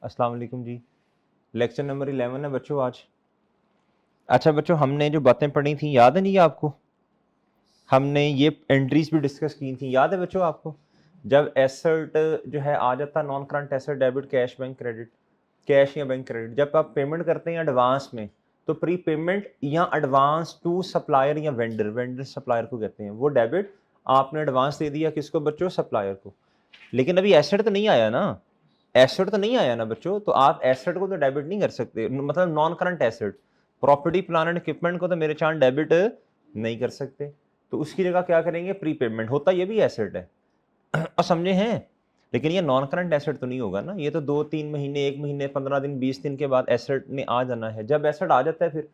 अस्सलाम वालेकुम जी। Lecture number 11 है बच्चों आज। अच्छा बच्चों, हमने जो बातें पढ़ी थी याद है नहीं आपको? हमने ये एंट्रीज भी डिस्कस की थी, याद है बच्चों आपको? जब एसेट जो है आ जाता, non current asset, debit, cash, bank credit, cash या बैंक क्रेडिट, जब आप पेमेंट करते हैं एडवांस में तो प्री पेमेंट या एडवांस टू सप्लायर या वेंडर, वेंडर सप्लायर को कहते हैं, वो डेबिट आपने एडवांस दे दिया किसको बच्चों? सप्लायर को। लेकिन अभी एसेट तो नहीं आया ना, एसेट तो नहीं आया ना बच्चों, तो आप एसेट को तो डेबिट नहीं कर सकते, मतलब non current asset, property plan and equipment को तो मेरे चांद डेबिट नहीं कर सकते, तो उसकी जगह क्या करेंगे? Pre payment. होता ये भी एसेट है और समझे हैं, लेकिन ये नॉन करंट एसेट तो नहीं होगा ना, ये तो 2-3 महीने, 1 महीने, 15 दिन, 20 दिन के बाद एसेट ने आ जाना है। जब एसेट आ जाता है फिर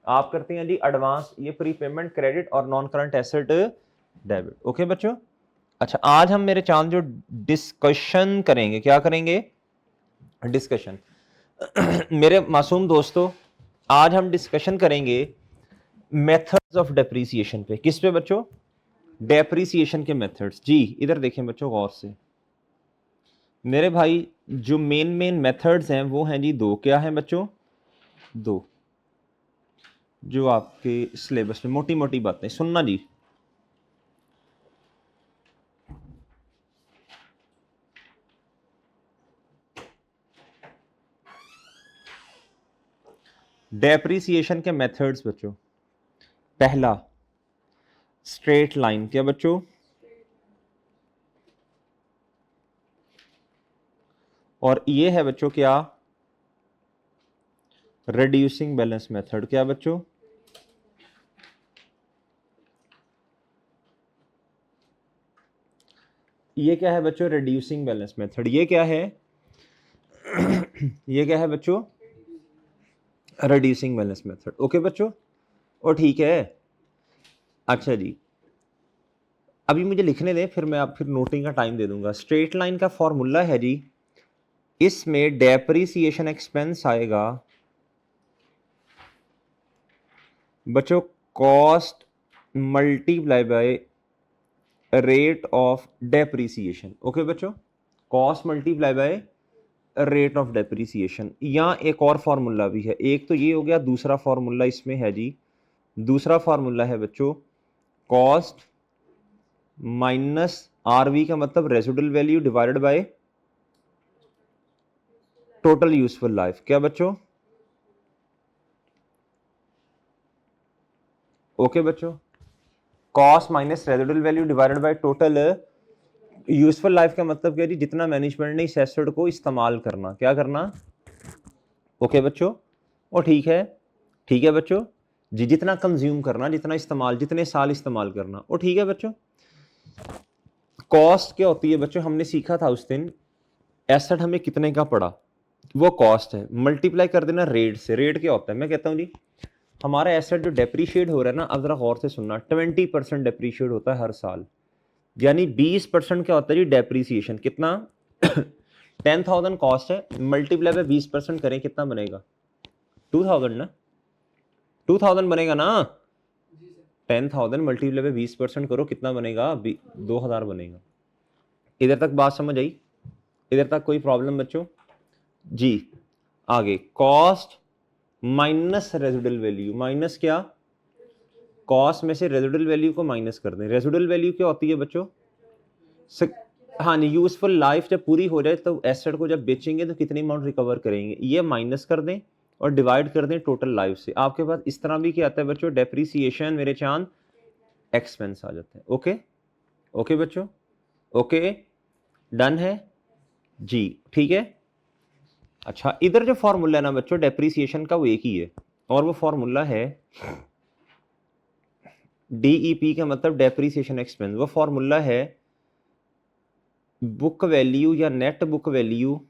आप करते हैं जी एडवांस, ये प्री पेमेंट क्रेडिट और non current asset debit. Okay बच्चों। अच्छा, आज हम मेरे चांद जो डिस्कशन करेंगे, क्या करेंगे? डिस्कशन मेरे मासूम दोस्तों, आज हम डिस्कशन करेंगे मेथड्स ऑफ डेप्रीसिएशन पे। किस पे बच्चों? डेप्रीसिएशन के मेथड्स। जी इधर देखें बच्चों गौर से मेरे भाई, जो मेन मेन मेथड्स हैं वो हैं जी दो। क्या है बच्चों? दो, जो आपके सिलेबस में मोटी मोटी बातें सुनना जी। डेप्रीसिएशन के मेथड्स बच्चों, पहला स्ट्रेट लाइन। क्या बच्चों? और ये है बच्चों क्या? Reducing balance method. क्या बच्चों? ये क्या है बच्चों? Reducing balance method. ये क्या है? ये क्या है बच्चों? Reducing balance method. ओके बच्चों, और ठीक है। अच्छा जी, अभी मुझे लिखने दें, फिर मैं आप फिर नोटिंग का टाइम दे दूंगा। स्ट्रेट लाइन का फॉर्मूला है जी, इसमें डेप्रीसिएशन एक्सपेंस आएगा बच्चों cost multiply by rate of depreciation. Okay बच्चों, cost multiply by rate of depreciation. या एक और फॉर्मूला भी है, एक तो ये हो गया, दूसरा फॉर्मूला इसमें है जी, दूसरा फॉर्मूला है बच्चों कॉस्ट माइनस आरवी का मतलब residual value divided by total useful life. क्या बच्चों? ओके बच्चों, cost minus residual value divided by total useful life का मतलब क्या जी? जितना मैनेजमेंट ने इस एसेट को इस्तेमाल करना। क्या करना? ओके बच्चों, और ठीक है बच्चों जी, जितना कंज्यूम करना, जितना इस्तेमाल, जितने साल इस्तेमाल करना। और ठीक है बच्चों, कॉस्ट क्या होती है बच्चों? हमने सीखा था उस दिन, एसेट हमें कितने का पड़ा वो कॉस्ट है, मल्टीप्लाई कर देना रेट से। रेट क्या होता है? मैं कहता हूं जी, हमारा एसेट जो डेप्रीशिएट हो रहा है ना, अब जरा गौर से सुनना, 20% डेप्रीशिएट होता है हर साल, यानी 20% क्या होता है जी? डेप्रीसिएशन। कितना? 10,000 कॉस्ट है, मल्टीप्लाई बाय 20% करें, कितना बनेगा? 2,000 ना? 2,000 बनेगा ना? 10,000 मल्टीप्लाई बाय 20% करो, कितना बनेगा? 2,000 बनेगा। इधर तक बात समझ आई? इधर तक कोई प्रॉब्लम बच्चों? जी आगे, cost minus residual value. Minus क्या? कॉस्ट में से रेजिडुअल वैल्यू को माइनस कर दें। रेजिडुअल वैल्यू क्या होती है बच्चों? हाँ नहीं, यूजफुल लाइफ जब पूरी हो जाए तो एसेट को जब बेचेंगे तो कितनी अमाउंट रिकवर करेंगे, ये माइनस कर दें और डिवाइड कर दें टोटल लाइफ से। आपके पास इस तरह भी क्या आता है बच्चों? डेप्रीसिएशन मेरे चांद एक्सपेंस आ जाता है। ओके ओके बच्चों, ओके डन है जी, ठीक है। अच्छा, इधर जो फॉर्मूला है ना बच्चों डेप्रीसिएशन का, वो एक ही है, और वो फॉर्मूला है डीईपी का मतलब डेप्रीसिएशन एक्सपेंस। वो फॉर्मूला है बुक वैल्यू या net book value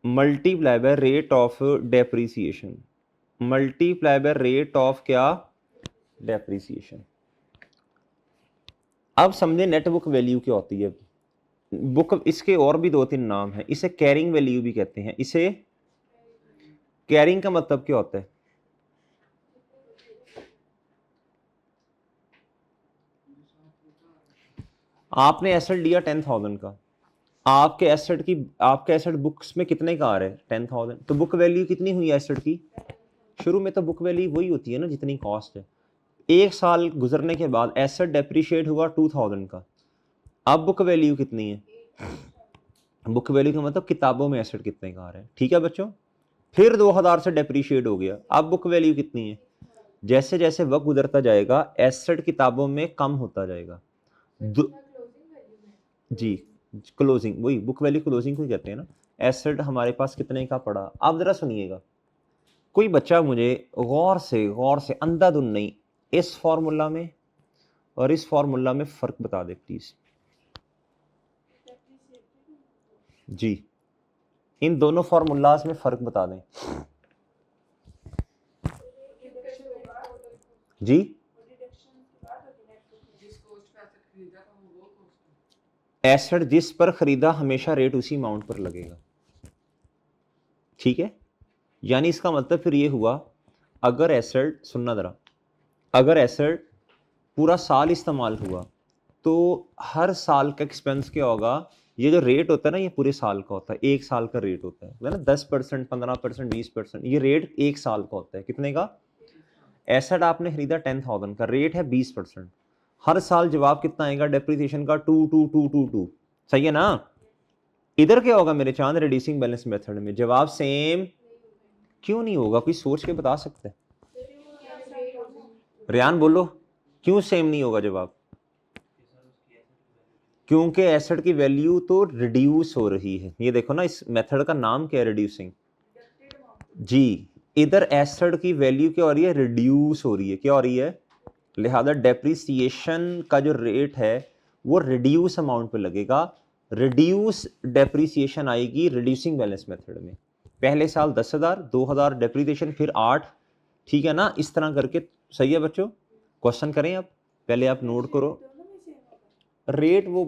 multiply by rate of depreciation. Multiply by rate of क्या? डेप्रीसिएशन। अब समझे नेट बुक वैल्यू क्या होती है। बुक, इसके और भी 2-3 नाम है, इसे कैरिंग वैल्यू भी कहते हैं। इसे कैरिंग का मतलब क्या होता है? आपने एसेट लिया 10,000 का, आपके एसेट बुक्स में कितने का आ रहा है? 10,000। तो बुक वैल्यू कितनी हुई एसेट की? शुरू में तो बुक वैल्यू वही होती है ना जितनी कॉस्ट है। एक साल गुजरने के बाद एसेट डेप्रिशिएट हुआ 2,000 का, अब बुक वैल्यू कितनी है? बुक वैल्यू का मतलब किताबों में एसेट कितने का आ रहा है, ठीक है बच्चों। फिर 2,000 से डेप्रिशिएट हो गया, अब बुक वैल्यू कितनी है? जैसे जैसे वक्त गुजरता जाएगा एसेट किताबों में कम होता जाएगा। जी, क्लोजिंग, वही बुक वैल्यू क्लोजिंग को ही कहते हैं ना। एसेट हमारे पास कितने का पड़ा, आप जरा सुनिएगा। कोई बच्चा मुझे गौर से अंधाधुन नहीं इस फॉर्मूला में और इस फॉर्मूला में फर्क बता दे प्लीज। जी, इन दोनों फॉर्मूलाज में फर्क बता दें जी। एसेट जिस पर खरीदा हमेशा रेट उसी अमाउंट पर लगेगा, ठीक है। यानी इसका मतलब फिर ये हुआ, अगर एसेट, सुनना जरा, अगर एसेट पूरा साल इस्तेमाल हुआ तो हर साल का एक्सपेंस क्या होगा? ये जो रेट होता है ना, ये पूरे साल का होता है, एक साल का रेट होता है ना, 10%, 15%, 20%, ये रेट एक साल का होता है। कितने का? एसेट आपने खरीदा 10,000 का, रेट है 20%। हर साल जवाब कितना आएगा डेप्रिसिएशन का? 22222। सही है ना? इधर क्या होगा मेरे चांद रिड्यूसिंग बैलेंस मेथड में? जवाब सेम क्यों नहीं होगा? कोई सोच के बता सकते हैं? रियान बोलो, क्यों सेम नहीं होगा जवाब? क्योंकि एसेट की वैल्यू तो रिड्यूस हो रही है। ये देखो ना, इस मेथड का नाम क्या है? रिड्यूसिंग। जी, इधर एसेट की वैल्यू क्या हो रही है? रिड्यूस हो रही है। क्या हो रही है? लिहाजा डेप्रिसिएशन का जो रेट है वो रिड्यूस अमाउंट पे लगेगा। रिड्यूस डेप्रिसिएशन आएगी रिड्यूसिंग बैलेंस मेथड में। पहले साल 10,000, 2,000 डेप्रिसिएशन, फिर 8, ठीक है ना, इस तरह करके। सही है बच्चों, क्वेश्चन करें आप, पहले आप नोट करो। रेट वो,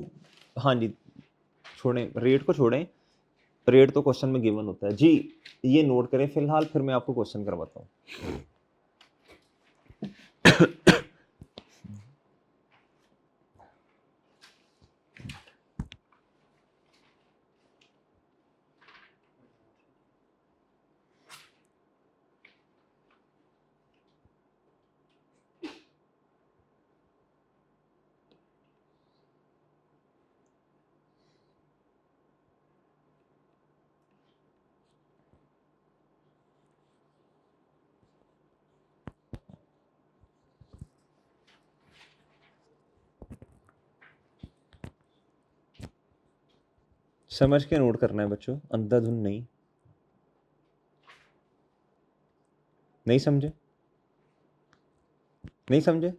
हाँ जी, छोड़ें रेट को, छोड़ें, रेट तो क्वेश्चन में गिवन होता है जी। ये नोट करें फिलहाल, फिर मैं आपको क्वेश्चन करवाता हूं। समझ के नोट करना है बच्चों, अंधाधुन नहीं। नहीं समझे? नहीं समझे?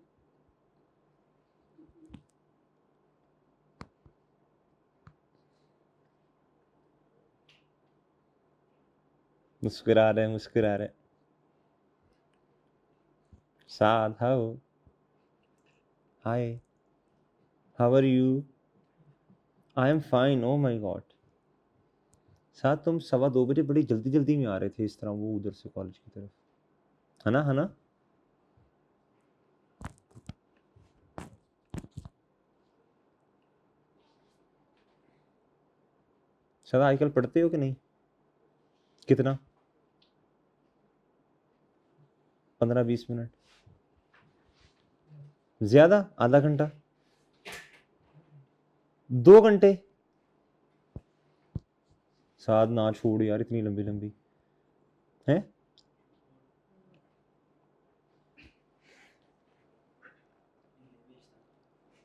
मुस्कुरा रहे, मुस्कुरा रहे। साथ, how, hi, how are you? I am fine, oh my god. साथ, तुम 2:15 बड़ी जल्दी जल्दी में आ रहे थे इस तरह, वो उधर से कॉलेज की तरफ, है ना, है ना? सदा आजकल पढ़ते हो कि नहीं? कितना? 15-20 मिनट? ज्यादा? आधा घंटा? 2 घंटे? साथ ना छोड़ यार, इतनी लंबी लंबी है।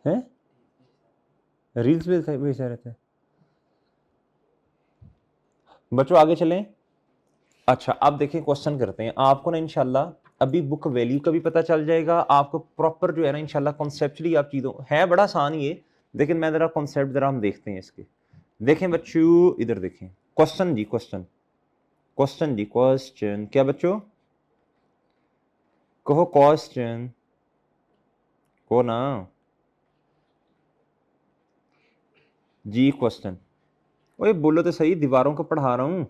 हैं? रील्स पे भेजते रहते हैं बच्चों। आगे चलें। अच्छा, अब देखिए क्वेश्चन करते हैं। आपको ना इंशाल्लाह अभी बुक वैल्यू का भी पता चल जाएगा आपको, प्रॉपर जो है ना इंशाल्लाह कॉन्सेप्चुअली आप चीज़ों, है बड़ा आसान ही है, लेकिन मैं ज़रा कॉन्सेप्ट ज़रा हम देखते हैं इसके। देखें बच्चों, इधर देखें, क्वेश्चन जी, क्वेश्चन, क्वेश्चन जी, क्वेश्चन क्या बच्चों? कहो क्वेश्चन को ना जी, क्वेश्चन। ओए बोलो तो सही, दीवारों को पढ़ा रहा हूं।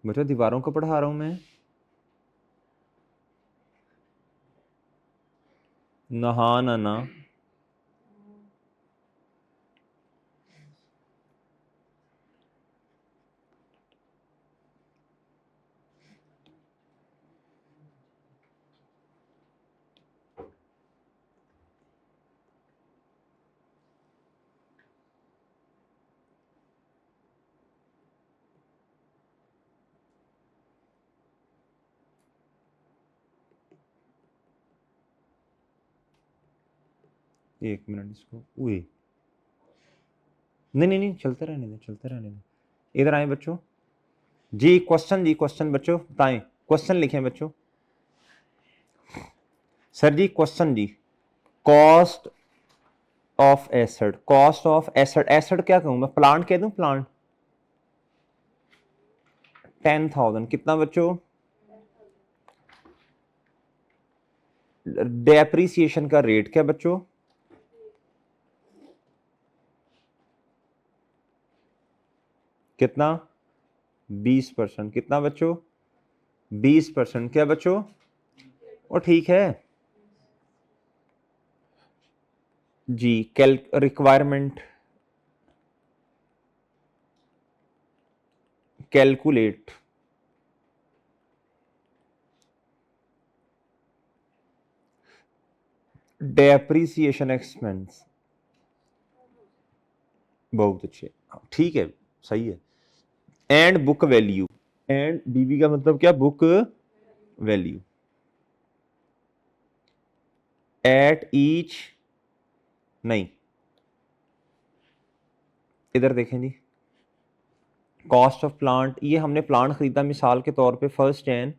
बच्चों दीवारों को पढ़ा रहा हूं मैं, नहाना ना। एक मिनट इसको, उई, नहीं नहीं नहीं, चलते रहने दें, चलते रहने दें। इधर आए बच्चों जी, क्वेश्चन जी, क्वेश्चन बच्चों बताएं, क्वेश्चन लिखें बच्चों। सर जी क्वेश्चन जी, cost of asset, cost of asset, asset क्या कहूं मैं, प्लांट कह दूं, प्लांट 10,000 कितना बच्चों, डेप्रीसिएशन का रेट क्या बच्चों, कितना 20%, कितना बच्चों 20%, क्या बच्चों, और ठीक है जी। रिक्वायरमेंट कैलकुलेट डेप्रीसिएशन एक्सपेंस, बहुत अच्छे, ठीक है, सही है। एंड बुक वैल्यू, एंड बीवी का मतलब क्या, बुक वैल्यू एट ईच, नहीं इधर देखें जी, कॉस्ट ऑफ प्लांट, ये हमने प्लांट खरीदा मिसाल के तौर पे 1 जनवरी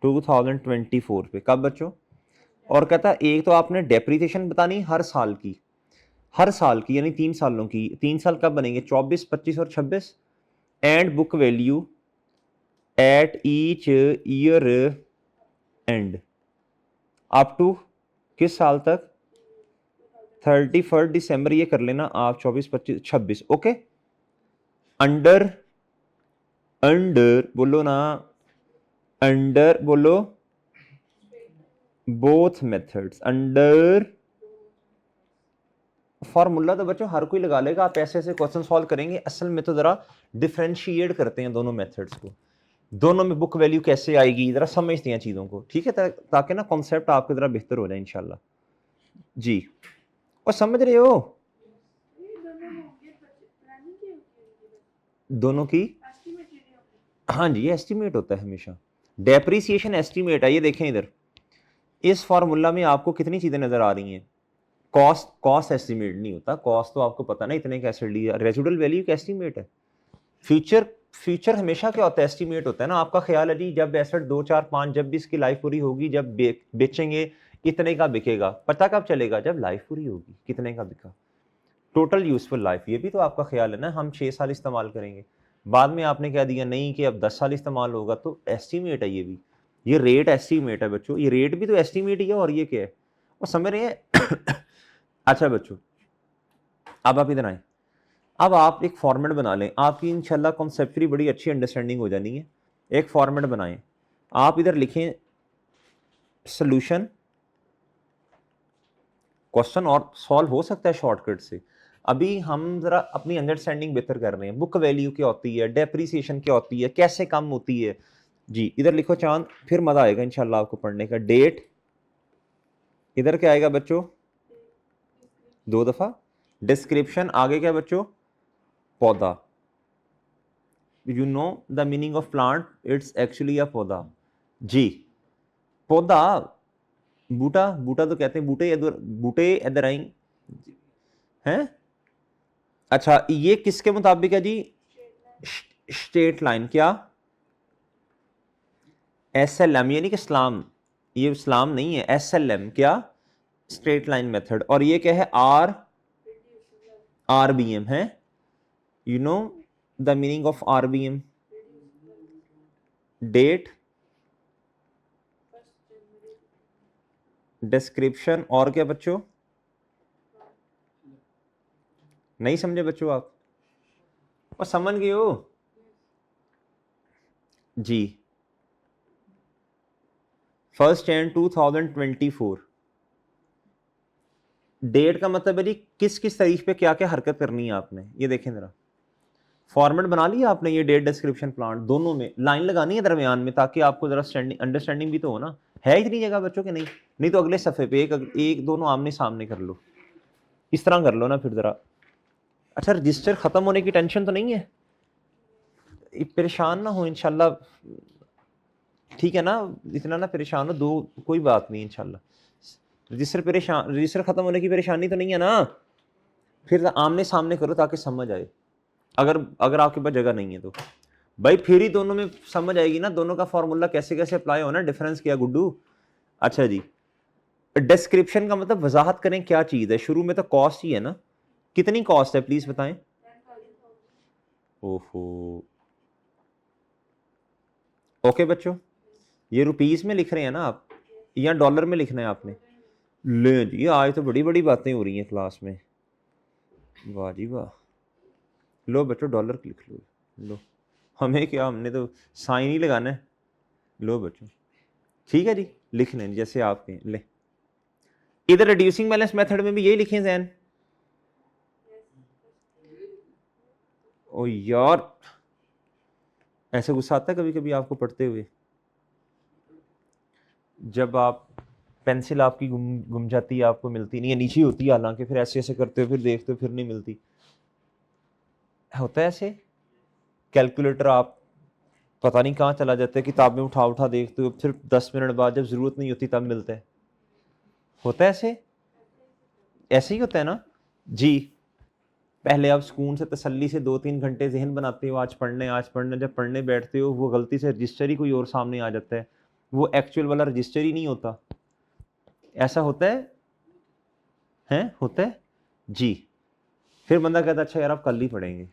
2024 पे, कब बच्चों, और कहता एक तो आपने डेप्रीसिएशन बतानी हर साल की, हर साल की यानी 3 सालों की, 3 साल कब बनेंगे, 24, 25 और 26, end book value at each year end, up to किस साल तक, 31 दिसंबर, ये कर लेना आप, 24, 25, 26, ओके। अंडर, अंडर बोलो ना, अंडर बोलो, बोथ मेथड्स, अंडर, फॉर्मूला तो बच्चों हर कोई लगा लेगा, आप ऐसे ऐसे क्वेश्चन सॉल्व करेंगे, असल में तो जरा डिफरेंशिएट करते हैं दोनों मेथड्स को, दोनों में बुक वैल्यू कैसे आएगी, जरा समझते हैं चीजों को, ठीक है, ताकि ना कॉन्सेप्ट आपके जरा बेहतर हो जाए इंशाल्लाह जी। और समझ रहे हो दोनों की, हाँ जी, ये एस्टिमेट होता है हमेशा, डेप्रीसिएशन एस्टिमेट है, ये देखें इधर, इस फार्मूला में आपको कितनी चीजें नजर आ रही हैं, कॉस्ट, कॉस्ट एस्टिमेट नहीं होता, कॉस्ट तो आपको पता ना इतने का एसेट लिया, रेजिडुअल वैल्यू का एस्टिमेट है। फ्यूचर, फ्यूचर हमेशा क्या होता है, एस्टिमेट होता है ना, आपका ख्याल है जी जब एसेट 2, 4, 5, जब भी इसकी लाइफ पूरी होगी, जब बेचेंगे कितने का बिकेगा, पता कब चलेगा, जब लाइफ पूरी होगी कितने का बिका, टोटल यूजफुल लाइफ, ये भी तो आपका ख्याल है ना, हम 6 साल इस्तेमाल करेंगे, बाद में आपने कह दिया नहीं कि अब 10 साल इस्तेमाल होगा, तो एस्टिमेट है ये भी, ये रेट एस्टिमेट है बच्चों, ये रेट भी तो एस्टिमेट ही है, और ये क्या है, वो समझ रहे हैं अच्छा बच्चों, अब आप इधर आए, अब आप एक फॉर्मेट बना लें, आपकी इंशाल्लाह कॉन्सेप्चुअली बड़ी अच्छी अंडरस्टैंडिंग हो जानी है। एक फॉर्मेट बनाएं, आप इधर लिखें सोल्यूशन, क्वेश्चन और सॉल्व हो सकता है शॉर्टकट से, अभी हम जरा अपनी अंडरस्टैंडिंग बेहतर कर रहे हैं, बुक वैल्यू क्या होती है, डेप्रीसिएशन क्या होती है, कैसे कम होती है जी। इधर लिखो चांद, फिर मजा आएगा इंशाल्लाह आपको पढ़ने का, डेट, इधर क्या आएगा बच्चों 2 दफा, डिस्क्रिप्शन, आगे क्या बच्चों, पौधा, you know the meaning of plant, it's actually a पौधा जी, पौधा, बूटा, बूटा तो कहते हैं, बूटे इधर, बूटे इधर आई हैं, अच्छा ये किसके मुताबिक है जी, स्ट्रेट लाइन, क्या SLM यानी कि इस्लाम, ये इस्लाम नहीं है, SLM क्या, स्ट्रेट लाइन मेथड, और ये क्या है, RBM है, you know the meaning of RBM, date, description, और क्या बच्चों, नहीं समझे बच्चों आप, और समझ गए हो जी 1 Jan 2024 डेट का मतलब है जी किस किस तारीख पे क्या क्या हरकत करनी है आपने। ये देखें जरा, फॉर्मेट बना लिया आपने, ये डेट डिस्क्रिप्शन प्लान दोनों में लाइन लगानी है दरमियान में, ताकि आपको जरा अंडरस्टैंडिंग भी तो हो ना। है इतनी जगह बच्चों के? नहीं, नहीं तो अगले सफ़े पे एक दोनों आमने सामने कर लो, इस तरह कर लो ना फिर ज़रा। अच्छा, रजिस्टर ख़त्म होने की टेंशन तो नहीं है? परेशान ना हो इंशाल्लाह, ठीक है ना? इतना ना परेशान हो, दो कोई बात नहीं इंशाल्लाह। रजिस्टर ख़त्म होने की परेशानी तो नहीं है ना? फिर आमने सामने करो ताकि समझ आए। अगर अगर आपके पास जगह नहीं है तो भाई फिर ही दोनों में समझ आएगी ना, दोनों का फॉर्मूला कैसे कैसे अप्लाई होना, डिफरेंस क्या गुड्डू। अच्छा जी, डिस्क्रिप्शन का मतलब वजाहत करें क्या चीज़ है। शुरू में तो कॉस्ट ही है ना, कितनी कॉस्ट है प्लीज़ बताएं। ओहो, ओके बच्चों, ये रुपीस में लिख रहे हैं ना आप, या डॉलर में लिखना है आपने? ले जी, आज तो बड़ी बड़ी बातें हो रही हैं क्लास में, वाह जी वाह। लो बच्चों डॉलर लिख लो, लो हमें क्या, हमने तो साइन ही लगाना है। लो बच्चों, ठीक है जी, लिख लें जैसे आपके ले। इधर रिड्यूसिंग बैलेंस मेथड में भी यही लिखें जैन। ओ यार, ऐसे गुस्सा आता है कभी कभी आपको पढ़ते हुए, जब आप पेंसिल आपकी गुम जाती है, आपको मिलती नहीं है, नीचे होती है हालांकि, फिर ऐसे ऐसे करते हो, फिर देखते हो, फिर नहीं मिलती, होता है ऐसे। कैलकुलेटर आप पता नहीं कहाँ चला जाता है, किताबें उठा उठा देखते हो, फिर 10 मिनट बाद जब जरूरत नहीं होती तब मिलता है, होता है ऐसे। ऐसे ही होता है ना जी। पहले आप सुकून से तसल्ली से 2-3 घंटे जहन बनाते हो, आज पढ़ने आज पढ़ने, जब पढ़ने बैठते हो वो गलती से रजिस्टर ही कोई और सामने आ जाता है, वो एक्चुअल वाला रजिस्टर ही नहीं होता। ऐसा होता है होता है जी। फिर बंदा कहता है अच्छा यार आप कल ही पढ़ेंगे,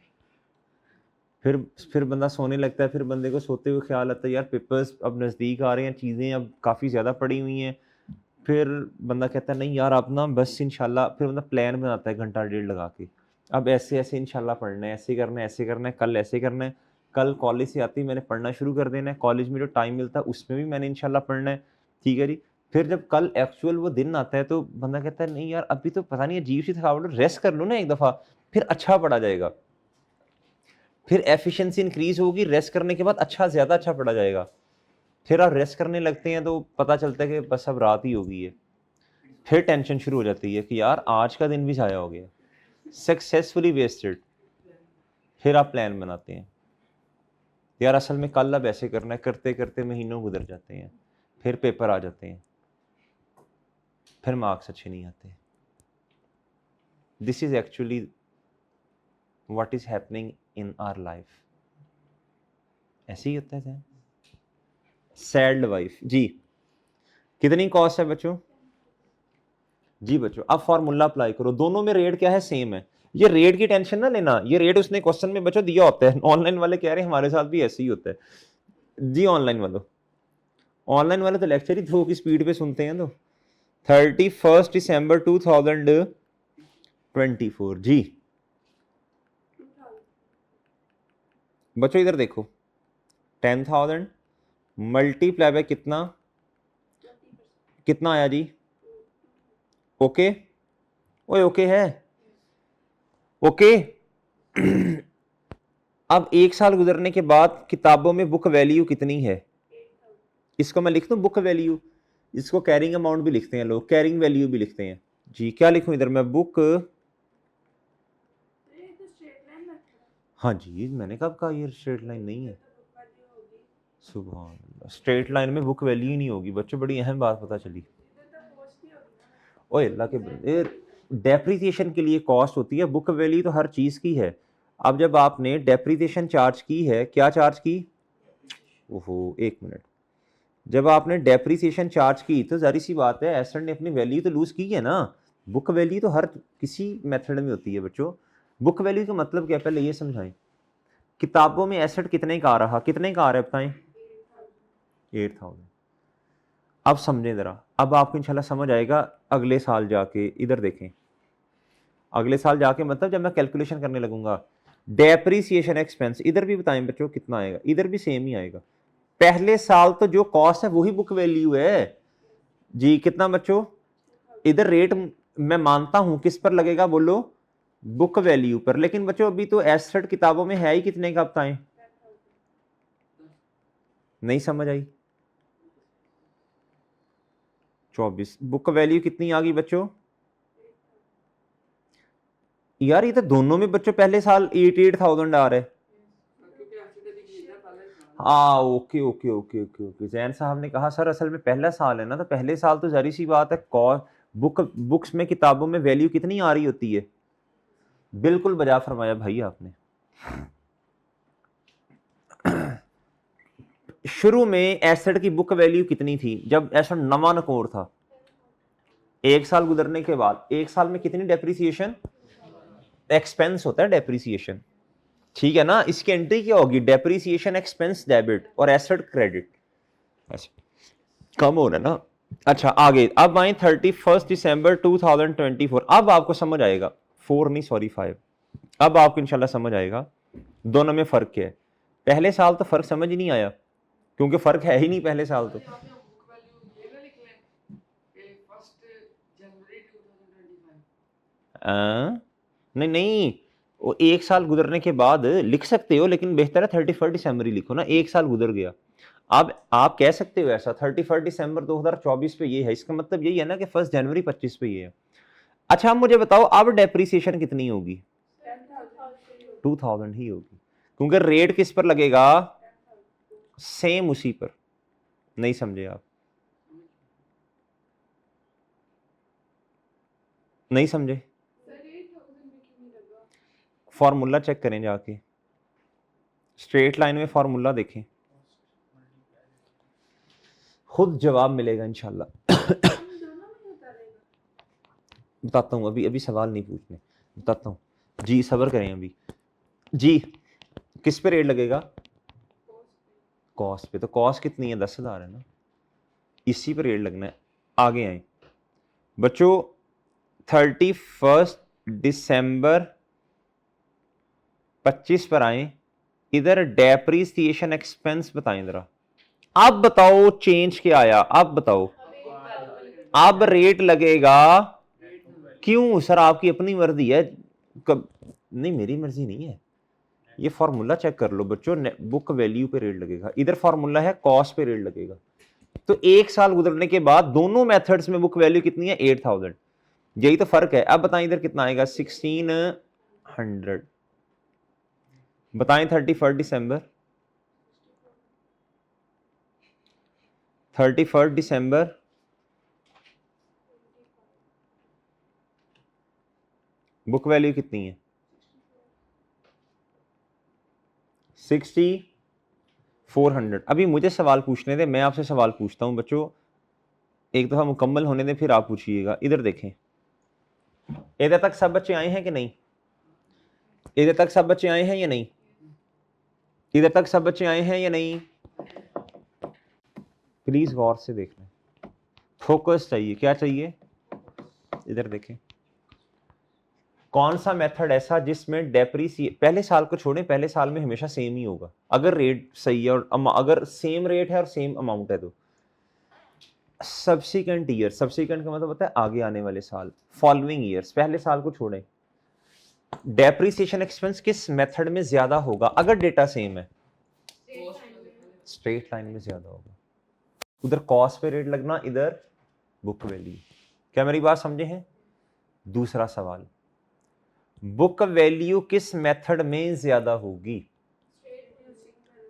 फिर फिर बंदा सोने लगता है, फिर बंदे को सोते हुए ख्याल आता है यार पेपर्स अब नज़दीक आ रहे हैं, चीज़ें अब काफ़ी ज़्यादा पड़ी हुई हैं, फिर बंदा कहता है नहीं यार आप ना बस इंशाल्लाह, फिर बंदा प्लान बनाता है घंटा डेढ़ लगा के, अब ऐसे ऐसे इंशाल्लाह पढ़ना है, ऐसे करना है, ऐसे करना है, कल ऐसे करना है, कल कॉलेज से आते ही मैंने पढ़ना शुरू कर देना है, कॉलेज में जो टाइम मिलता है उसमें भी मैंने इंशाल्लाह पढ़ना है, ठीक है जी। फिर जब कल एक्चुअल वो दिन आता है तो बंदा कहता है नहीं यार अभी तो पता नहीं अजीब सी थकावट, रेस्ट कर लो ना एक दफ़ा, फिर अच्छा पढ़ा जाएगा, फिर एफिशिएंसी इंक्रीज होगी, रेस्ट करने के बाद अच्छा, ज़्यादा अच्छा पढ़ा जाएगा। फिर आप रेस्ट करने लगते हैं तो पता चलता है कि बस अब रात ही हो गई है, फिर टेंशन शुरू हो जाती है कि यार आज का दिन भी ज़ाया हो गया, सक्सेसफुली वेस्टेड। फिर आप प्लान बनाते हैं यार असल में कल अब ऐसे करना है, करते करते महीनों गुजर जाते हैं, फिर पेपर आ जाते हैं, फिर मार्क्स अच्छे नहीं आते। This is actually what is happening in our life. ऐसे ही होता है सैड वाइफ जी। कितनी कॉस्ट है बच्चों? जी बच्चों, अब फॉर्मूला अप्लाई करो, दोनों में रेट क्या है, सेम है। ये रेट की टेंशन ना लेना, ये रेट उसने क्वेश्चन में बच्चों दिया होता है, ऑनलाइन वाले कह रहे हैं हमारे साथ भी ऐसे ही होता है जी। ऑनलाइन वाले तो लेक्चर ही 2 की स्पीड पे सुनते हैं। तो 31 दिसंबर 2024 जी। बच्चों इधर देखो, 10,000 मल्टीप्लाई बाय कितना, कितना आया जी? ओके, ओए ओके है, ओके। अब 1 साल गुजरने के बाद किताबों में बुक वैल्यू कितनी है? इसको मैं लिख दूं बुक वैल्यू, इसको कैरिंग अमाउंट भी लिखते हैं लोग, कैरिंग वैल्यू भी लिखते हैं जी। क्या लिखूं इधर मैं, बुक, हाँ जी मैंने कब कहा ये स्ट्रेट लाइन नहीं है, सुबह अल्लाह, स्ट्रेट लाइन में बुक वैल्यू ही नहीं होगी बच्चों, बड़ी अहम बात पता चली। ओए अल्लाह के बंदे, डेप्रीसिएशन के लिए कॉस्ट होती है, बुक वैल्यू तो हर चीज़ की है। अब जब आपने डेप्रीसिएशन चार्ज की है, क्या चार्ज की, ओहो 1 मिनट, जब आपने डेप्रीसिएशन चार्ज की तो जारी सी बात है एसेट ने अपनी वैल्यू तो लूज की है ना। बुक वैल्यू तो हर किसी मेथड में होती है बच्चों। बुक वैल्यू का मतलब क्या, पहले ये समझाएं। किताबों में एसेट कितने का आ रहा, कितने का आ रहा है बताएं? 8,000। अब समझें ज़रा, अब आपको इंशाल्लाह समझ आएगा अगले साल जाके। इधर देखें, अगले साल जाके मतलब जब मैं कैलकुलेशन करने लगूंगा डेप्रीसिएशन एक्सपेंस, इधर भी बताएं बच्चों कितना आएगा, इधर भी सेम ही आएगा। पहले साल तो जो कॉस्ट है वही बुक वैल्यू है जी। कितना बच्चों? इधर रेट मैं मानता हूं किस पर लगेगा बोलो? बुक वैल्यू पर। लेकिन बच्चों अभी तो एसेट किताबों में है ही कितने का, बताएं? नहीं समझ आई? 24। बुक वैल्यू कितनी आ गई बच्चों? यार ये तो दोनों में बच्चों पहले साल 88,000 आ रहा है। हाँ okay okay okay okay okay. Jain साहब ने कहा सर असल में पहला साल है ना, तो पहले साल तो जारी सी बात है बुक्स में किताबों में वैल्यू कितनी आ रही होती है। बिल्कुल बजा फरमाया भाई आपने। शुरू में एसेट की बुक वैल्यू कितनी थी जब एसेट नवा नकोर था? एक साल गुजरने के बाद एक साल में कितनी डेप्रिसिएशन? एक्सपेंस होता है डेप्रिसिएशन, ठीक है ना। इसकी एंट्री क्या होगी? डेप्रिसिएशन एक्सपेंस डेबिट और एसेट क्रेडिट। ऐसे कम हो रहा है ना। अच्छा आगे अब आए 31 दिसंबर 2024। अब आपको समझ आएगा, 4 नहीं सॉरी 5। अब आपको इंशाल्लाह समझ आएगा दोनों में फर्क क्या है। पहले साल तो फर्क समझ ही नहीं आया क्योंकि फर्क है ही नहीं पहले साल तो। नहीं नहीं, वो एक साल गुजरने के बाद लिख सकते हो, लेकिन बेहतर है 31 दिसंबर ही लिखो ना, एक साल गुजर गया। अब आप कह सकते हो ऐसा 31 दिसंबर 2024 पे ये है, इसका मतलब यही है ना कि 1 जनवरी 25 पे ये है। अच्छा अब मुझे बताओ अब डेप्रिसिएशन कितनी होगी? 2000 ही होगी क्योंकि रेट किस पर लगेगा? सेम उसी पर। नहीं समझे आप? नहीं समझे? फॉर्मूला चेक करें जाके, स्ट्रेट लाइन में फॉर्मूला देखें, खुद जवाब मिलेगा इंशाल्लाह। बताता हूं, अभी अभी सवाल नहीं पूछने, बताता हूं जी, सब्र करें अभी जी। किस पे रेट लगेगा? कॉस्ट पे। तो कॉस्ट कितनी है? 10,000 है ना, इसी पे रेट लगना है। आगे आए बच्चों, 31 दिसंबर 25 पर आए। इधर डेप्रिसिएशन एक्सपेंस बताएं जरा। अब बताओ चेंज क्या आया? अब बताओ। अब रेट लगेगा। क्यों सर? आपकी अपनी मर्जी है। नहीं मेरी मर्जी नहीं है, ये फॉर्मूला चेक कर लो बच्चों। बुक वैल्यू पे रेट लगेगा, इधर फॉर्मूला है कॉस्ट पे रेट लगेगा। तो एक साल गुजरने के बाद दोनों मेथड्स में बुक वैल्यू कितनी है? 8,000। यही तो फर्क है। अब बताएं इधर कितना आएगा? 1600। बताएं 31 दिसंबर 31 दिसंबर बुक वैल्यू कितनी है? 6400। अभी मुझे सवाल पूछने दे, मैं आपसे सवाल पूछता हूं बच्चों, एक दफा मुकम्मल होने दे फिर आप पूछिएगा। इधर देखें, इधर तक सब बच्चे आए हैं कि नहीं? इधर तक सब बच्चे आए हैं या नहीं? इधर तक सब बच्चे आए हैं या नहीं? प्लीज गौर से देखना, फोकस चाहिए। क्या चाहिए? इधर देखें, कौन सा मेथड ऐसा जिसमें डेप्रिसिएट, पहले साल को छोड़ें, पहले साल में हमेशा सेम ही होगा अगर रेट सही है और अगर सेम रेट है और सेम अमाउंट है। तो सब्सिक्वेंट ईयर, सब्सिक्वेंट का मतलब होता है आगे आने वाले साल, फॉलोइंग ईयर्स। पहले साल को छोड़ें, डेप्रिसिएशन एक्सपेंस किस मेथड में ज्यादा होगा अगर डेटा सेम है? स्ट्रेट लाइन में ज्यादा होगा। उधर कॉस्ट पे रेट लगना, इधर बुक वैल्यू। क्या मेरी बात समझे हैं? दूसरा सवाल, बुक वैल्यू किस मेथड में ज्यादा होगी?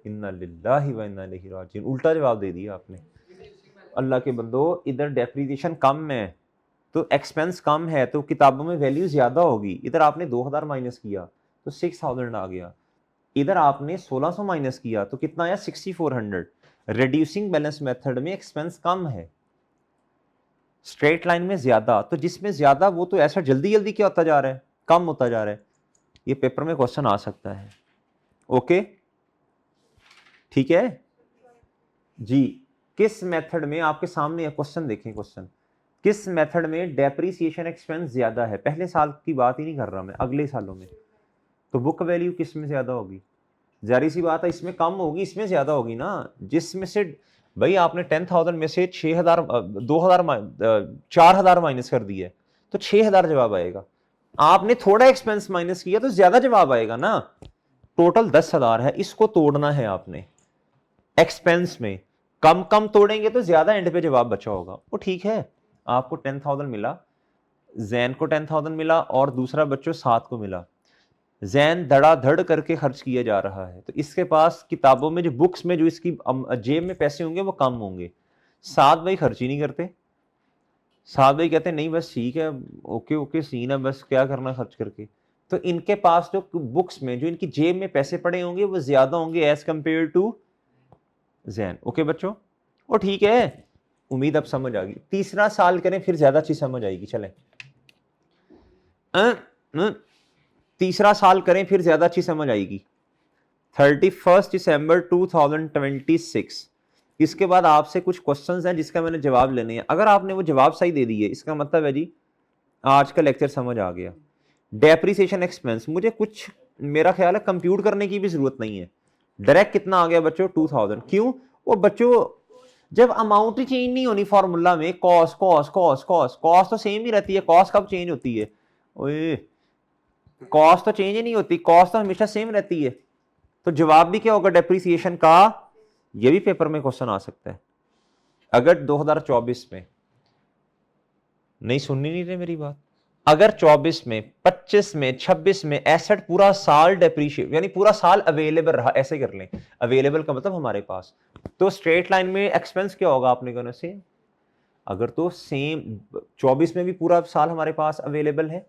इन्ना लिल्लाहि व इन्ना इलैहि राजिऊन। उल्टा जवाब दे दिया आपने। अल्लाह के बंदो, इधर डेप्रिसिएशन कम है तो एक्सपेंस कम है तो किताबों में वैल्यू ज्यादा होगी। इधर आपने 2000 माइनस किया तो 6000 आ गया। इधर आपने 1600 माइनस किया तो कितना आया? 6400। रिड्यूसिंग बैलेंस मेथड में एक्सपेंस कम है, स्ट्रेट लाइन में ज्यादा। तो जिसमें ज्यादा वो तो ऐसा जल्दी जल्दी क्या होता जा रहा है? कम होता जा रहा है। ये पेपर में क्वेश्चन आ सकता है। ओके ठीक है जी। किस मेथड में, आपके सामने क्वेश्चन देखें, क्वेश्चन किस मेथड में डेप्रिसिएशन एक्सपेंस ज्यादा है? पहले साल की बात ही नहीं कर रहा मैं, अगले सालों में। तो बुक वैल्यू किस में ज्यादा होगी? जारी सी बात है, इसमें कम होगी, इसमें ज्यादा होगी ना। जिसमें से भाई आपने 10,000 में से 6,000 2,000 4,000 माइनस कर दिया तो 6,000 जवाब आएगा। आपने थोड़ा एक्सपेंस माइनस किया तो ज्यादा जवाब आएगा ना। टोटल 10,000 है, इसको तोड़ना है आपने एक्सपेंस में। कम कम तोड़ेंगे तो ज्यादा एंड पे जवाब बचा होगा। वो ठीक है, आपको 10,000 मिला, जैन को 10,000 मिला और दूसरा बच्चों 7 को मिला। जैन धड़ाधड़ करके खर्च किया जा रहा है, तो इसके पास किताबों में जो बुक्स में जो इसकी जेब में पैसे होंगे वो कम होंगे। 7 भाई खर्च ही नहीं करते। 7 भाई कहते हैं नहीं बस ठीक है, ओके ओके सीन है, बस क्या करना खर्च करके। तो इनके पास जो बुक्स में जो इनकी जेब में पैसे पड़े होंगे वो ज्यादा होंगे as compare to Jain. Okay बच्चों, वो ठीक है, उम्मीद अब समझ आ गई। तीसरा साल करें फिर ज्यादा अच्छी समझ आएगी। चलें तीसरा साल करें फिर ज्यादा अच्छी समझ आएगी। 31 दिसंबर 2026। इसके बाद आपसे कुछ क्वेश्चंस हैं जिसका मैंने जवाब लेने हैं। अगर आपने वो जवाब सही दे दिए इसका मतलब है जी आज का लेक्चर समझ आ गया। डेप्रिसिएशन एक्सपेंस मुझे कुछ मेरा ख्याल है कंप्यूट करने की भी जरूरत नहीं है। डायरेक्ट कितना आ गया बच्चों 2000। क्यों? वो बच्चों जब अमाउंट ही चेंज नहीं होनी फॉर्मूला में, cost cost cost cost cost तो सेम ही रहती है। कॉस्ट कब चेंज होती है? ओए कॉस्ट तो चेंज ही नहीं होती, कॉस्ट तो हमेशा सेम रहती है। तो जवाब भी क्या होगा डेप्रिसिएशन का? ये भी पेपर में क्वेश्चन आ सकता है। अगर 2024 में नहीं सुननी नहीं रहे मेरी बात, अगर 24 में 25 में 26 में एसेट पूरा साल डेप्रीशिएट यानी पूरा साल अवेलेबल रहा, ऐसे कर लें, अवेलेबल का मतलब हमारे पास, तो स्ट्रेट लाइन में एक्सपेंस क्या होगा आपने कहना सेम। अगर तो सेम 24 में भी पूरा साल हमारे पास अवेलेबल है,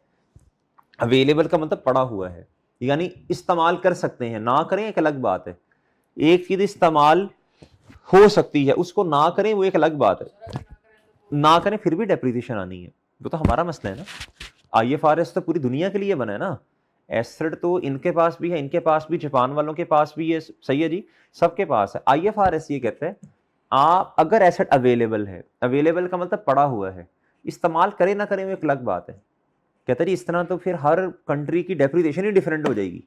अवेलेबल का मतलब पड़ा हुआ है यानी इस्तेमाल कर सकते हैं, ना करें एक अलग बात है। एक चीज इस्तेमाल हो सकती है उसको ना करें वो एक अलग बात है, ना करें फिर भी डेप्रिसिएशन आनी है। वो तो हमारा मसला है ना। आईएफआरएस तो पूरी दुनिया के लिए बना है ना। एसेट तो इनके पास भी है, इनके पास भी, जापान वालों के पास भी है, सही है जी, सबके पास है। आईएफआरएस ये कहते हैं आप अगर एसेट अवेलेबल है, अवेलेबल का मतलब पड़ा हुआ है, इस्तेमाल करें ना करें वो एक अलग बात है। कहते जी इस तरह तो फिर हर कंट्री की डेप्रिसिएशन ही डिफरेंट हो जाएगी।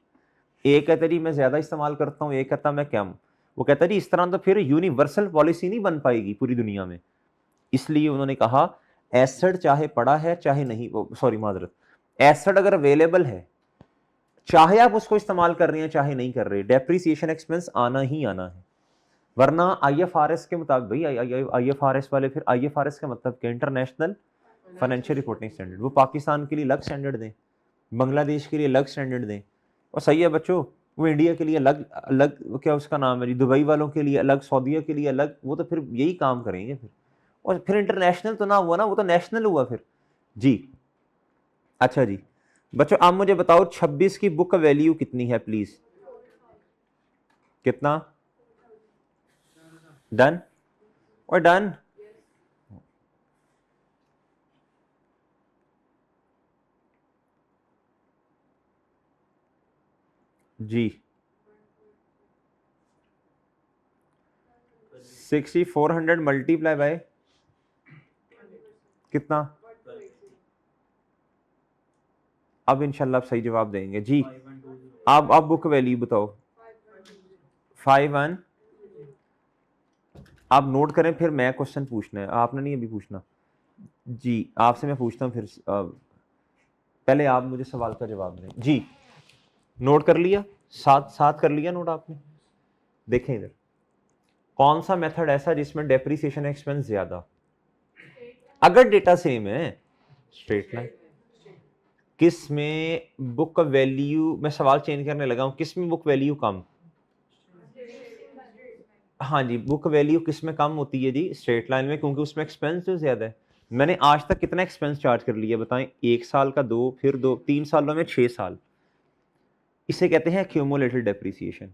एक कहते जी मैं ज्यादा इस्तेमाल करता हूँ, एक कहता मैं कम। वो कहता जी इस तरह तो फिर यूनिवर्सल पॉलिसी नहीं बन पाएगी पूरी दुनिया में। इसलिए उन्होंने कहा एसेट चाहे पड़ा है चाहे नहीं, सॉरी माजरत, एसेट अगर अवेलेबल है चाहे आप उसको इस्तेमाल कर रहे हैं चाहे नहीं कर रहे, डेप्रिसिएशन एक्सपेंस आना ही आना है। वरना आईएफआरएस के मुताबिक, भाई आईएफआरएस वाले, फिर आईएफआरएस का मतलब क्या? International financial reporting standard. वो पाकिस्तान के लिए अलग स्टैंडर्ड दें, बांग्लादेश के लिए अलग स्टैंडर्ड दें, और सही है बच्चों वो इंडिया के लिए अलग अलग, क्या उसका नाम है जी, दुबई वालों के लिए अलग, सऊदीया के लिए अलग। वो तो फिर यही काम करेंगे फिर, और फिर इंटरनेशनल तो ना हुआ ना, वो तो नेशनल हुआ फिर जी। अच्छा जी बच्चों आप मुझे बताओ 26 की बुक वैल्यू कितनी है प्लीज? कितना? डन और डन। जी 6400 मल्टीप्लाई बाय कितना? अब इंशाल्लाह आप सही जवाब देंगे जी। आप बुक वैल्यू बताओ। 51। आप नोट करें, फिर मैं क्वेश्चन पूछना है, आपने नहीं अभी पूछना जी। आपसे मैं पूछता हूँ फिर पहले आप मुझे सवाल का जवाब दें जी। नोट कर लिया? साथ साथ कर लिया नोट आपने? देखें इधर, कौन सा मेथड ऐसा जिसमें डेप्रिसिएशन एक्सपेंस ज्यादा? अगर डेटा सेम है, स्ट्रेट लाइन। किस में बुक वैल्यू, मैं सवाल चेंज करने लगा हूं, किस में बुक वैल्यू कम? हाँ जी, बुक वैल्यू किस में कम होती है जी? स्ट्रेट लाइन में, क्योंकि उसमें एक्सपेंस जो ज्यादा है। मैंने आज तक कितना एक्सपेंस चार्ज कर लिया बताएं? 1 साल का, 2, फिर 2, 3 सालों में 6 साल। इसे कहते हैं एक्यूमुलेटेड डेप्रिसिएशन,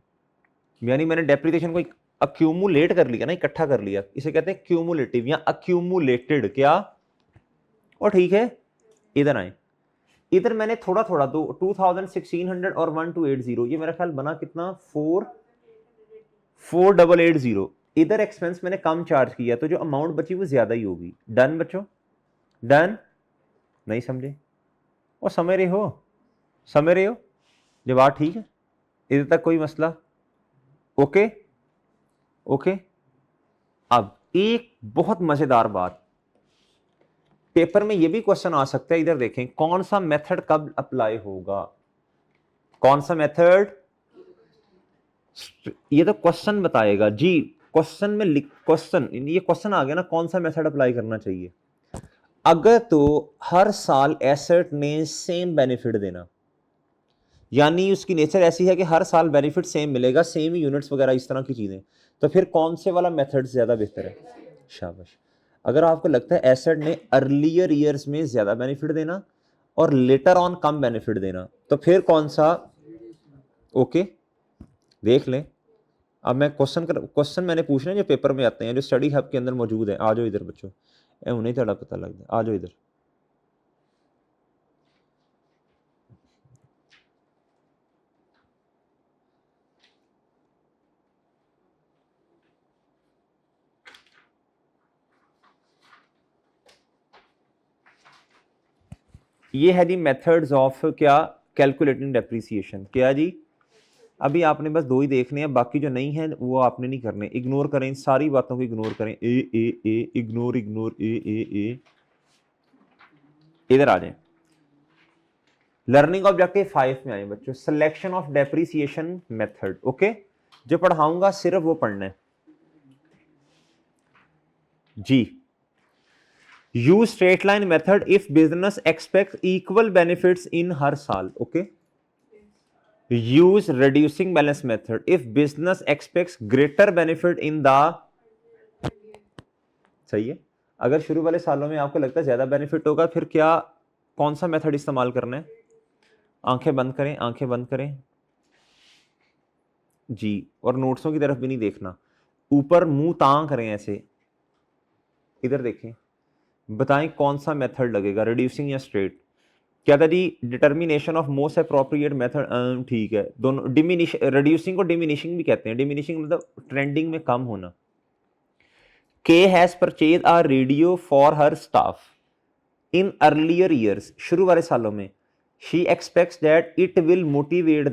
यानी मैंने डेप्रिसिएशन को अक्यूमुलेट कर लिया ना, इकट्ठा कर लिया, इसे कहते हैं क्यूमुलेटिव या अक्यूमुलेटेड। क्या? और ठीक है, इधर आए, इधर मैंने थोड़ा थोड़ा दो 2600 और 1280, ये मेरा ख्याल बना कितना? 4880। इधर एक्सपेंस मैंने कम चार्ज किया तो जो अमाउंट बची वो ज्यादा ही होगी। डन बच्चों? डन? नहीं समझे? और समझ रहे हो? समझ रहे हो? जवाब ठीक है? इधर तक कोई मसला? Okay okay. अब एक बहुत मजेदार बात, पेपर में ये भी क्वेश्चन आ सकता है, इधर देखें, कौन सा मेथड कब अप्लाई होगा, कौन सा मेथड, ये तो क्वेश्चन बताएगा जी। क्वेश्चन में क्वेश्चन, ये क्वेश्चन आ गया ना, कौन सा मेथड अप्लाई करना चाहिए। अगर तो हर साल एसेट ने सेम बेनिफिट देना, यानी उसकी नेचर ऐसी है कि हर साल बेनिफिट सेम मिलेगा, सेम ही यूनिट्स वगैरह इस तरह की चीजें, तो फिर कौन से वाला मेथड ज्यादा बेहतर है। शाबाश। अगर आपको लगता है एसेट ने अर्लियर ईयर्स में ज्यादा बेनिफिट देना और लेटर ऑन कम बेनिफिट देना, तो फिर कौन सा। ओके देख लें। अब मैं क्वेश्चन मैंने पूछना है जो पेपर में आते हैं, जो स्टडी हब के अंदर मौजूद है। आ जाओ इधर बच्चों, उन्हें थोड़ा पता लगता है, आ जाओ इधर। ये है जी मेथड्स ऑफ क्या, कैलकुलेटिंग डेप्रिसिएशन। क्या जी, अभी आपने बस दो ही देखने हैं, बाकी जो नहीं है वो आपने नहीं करने, इग्नोर करें, सारी बातों को इग्नोर करें। ए इग्नोर इग्नोर ए। इधर आ जाए, लर्निंग ऑब्जेक्टिव 5 में आए बच्चों, selection of depreciation method. Okay, जो पढ़ाऊंगा सिर्फ वो पढ़ना है जी। Use straight line method if business expect equal benefits in हर साल। Okay, use reducing balance method if business expects greater benefit in the, सही है। अगर शुरू वाले सालों में आपको लगता है ज्यादा बेनिफिट होगा, फिर क्या, कौन सा मेथड इस्तेमाल करना है। आंखें बंद करें, आंखें बंद करें जी, और नोट्सों की तरफ भी नहीं देखना, ऊपर मुंह तां करें ऐसे, इधर देखें, बताएं कौन सा मेथड लगेगा, रिड्यूसिंग या स्ट्रेट। क्या था जी, determination of most appropriate method, ठीक है। दोनों डिमिनिश, रिड्यूसिंग को डिमिनिशिंग भी कहते हैं, डिमिनिशिंग मतलब ट्रेंडिंग में कम होना। K has purchase a radio for her staff in earlier years, शुरू वाले सालों में, she expects that it will motivate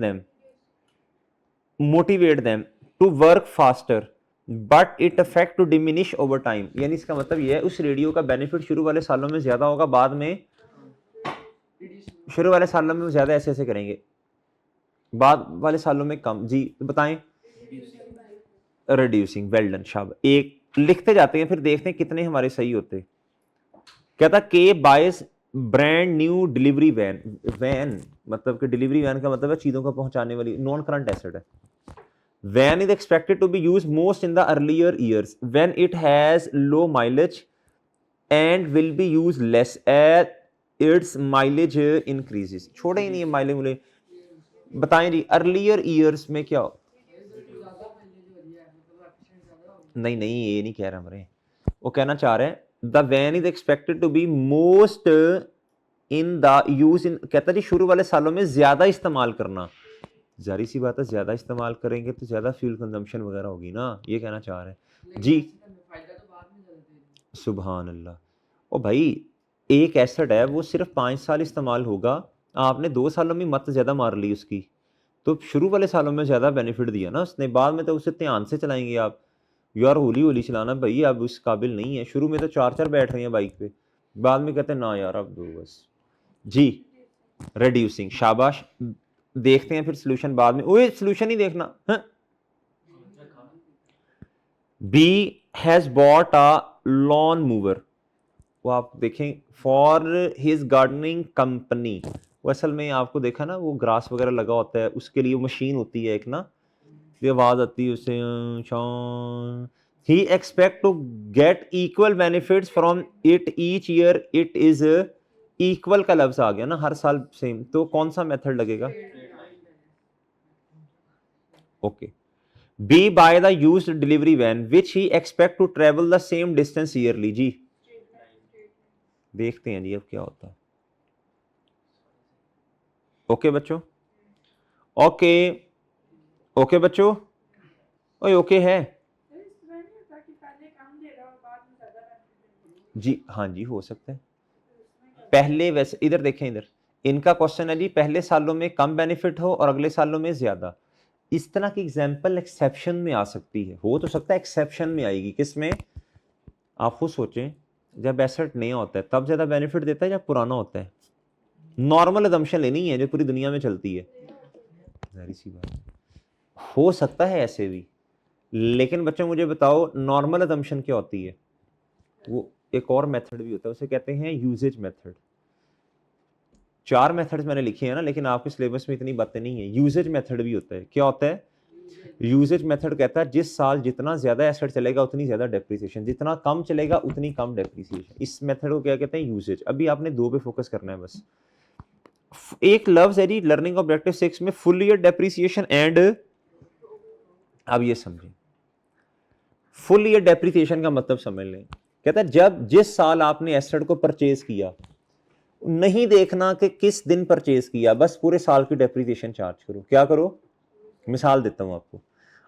them to work faster but it affect to diminish over time. यानी इसका मतलब यह है उस रेडियो का बेनिफिट शुरू वाले सालों में ज्यादा होगा, बाद में, शुरू वाले सालों में ज्यादा ऐसे ऐसे करेंगे, बाद वाले सालों में कम जी। तो बताएं, रिड्यूसिंग, वेल डन, शाबाश। एक लिखते जाते हैं, फिर देखते हैं कितने हमारे सही होते। क्या था, के buys brand new delivery van, van मतलब कि डिलीवरी वैन का मतलब है चीजों को पहुंचाने वाली, नॉन करंट एसेट है। Van is expected to be use most in the earlier years when it has low mileage and will be use less as its mileage increases. छोड़े ही नहीं है माइलेज मुले। बताएं जी, अर्लियर ईयर्स में क्या, नहीं नहीं ये नहीं कह रहा मरे, वो कहना चाह रहे हैं the van is expected to be most in the use in, कहता जी शुरू वाले सालों में ज्यादा इस्तेमाल करना। जारी सी बात है, ज्यादा इस्तेमाल करेंगे तो ज्यादा फ्यूल कंजम्पशन वगैरह होगी ना, ये कहना चाह रहे हैं जी। सुभान अल्लाह। ओ भाई, एक एसेट है वो सिर्फ 5 साल इस्तेमाल होगा, आपने 2 सालों में मत ज्यादा मार ली उसकी, तो शुरू वाले सालों में ज्यादा बेनिफिट दिया ना उसने, बाद में तो उसे ध्यान से चलाएंगे आप। यार होली होली चलाना भाई, अब उस काबिल नहीं है, शुरू में तो 4 4 बैठ रही हैं बाइक पे, बाद में कहते हैं ना यार अब दो बस जी। रिड्यूसिंग, शाबाश। देखते हैं फिर सोल्यूशन बाद में, ओए सोल्यूशन ही देखना है। B has bought a lawn mower, वो आप देखें, फॉर हिज गार्डनिंग कंपनी। वो असल में आपको देखा ना, वो ग्रास वगैरह लगा होता है, उसके लिए मशीन होती है एक ना, ये आवाज आती है उससे, he expect to get equal benefits from it each year it is equal का लफ्ज आ गया ना, हर साल सेम, तो कौन सा मेथड लगेगा। Okay, B buy the used delivery van which he expect to travel the same distance yearly जी। देखते हैं जी अब क्या होता है। ओके बच्चों, ओके ओके बच्चों, ओए ओके है जी, हाँ जी हो सकता है। पहले वैसे इधर देखें, इधर इनका क्वेश्चन है जी, पहले सालों में कम बेनिफिट हो और अगले सालों में ज्यादा, इस तरह की एग्जाम्पल एक्सेप्शन में आ सकती है, हो तो सकता है एक्सेप्शन में आएगी। किस में? आप खुद सोचें, जब एसेट नया होता है तब ज़्यादा बेनिफिट देता है जब पुराना होता है? नॉर्मल अजम्पशन लेनी है जो पूरी दुनिया में चलती है, जाहिर सी बात। हो सकता है ऐसे भी, लेकिन बच्चों मुझे बताओ नॉर्मल अजम्पशन क्या होती है? वो एक और मेथड भी होता है, उसे कहते हैं यूजेज मेथड। 4 मेथड्स मैंने लिखे हैं ना, लेकिन आपके सिलेबस में इतनी बातें नहीं है। यूजेज मेथड भी होता है। क्या होता है? यूजेज मेथड कहता है जिस साल जितना ज्यादा एसेट चलेगा उतनी ज्यादा डेप्रिसिएशन, जितना कम चलेगा उतनी कम डेप्रिसिएशन। इस मेथड को क्या कहते हैं? यूजेज। अभी आपने 2 पे फोकस करना है बस। एक लफ्ज है जी लर्निंग ऑब्जेक्टिव 6 में, फुल ईयर डेप्रिसिएशन एंड, अब ये समझें फुल ईयर डेप्रिसिएशन का मतलब समझ लें। कहता है जब जिस साल आपने एसेट को परचेज किया, नहीं देखना कि किस दिन परचेज किया, बस पूरे साल की डेप्रिसिएशन चार्ज करो। क्या करो? मिसाल देता हूं आपको।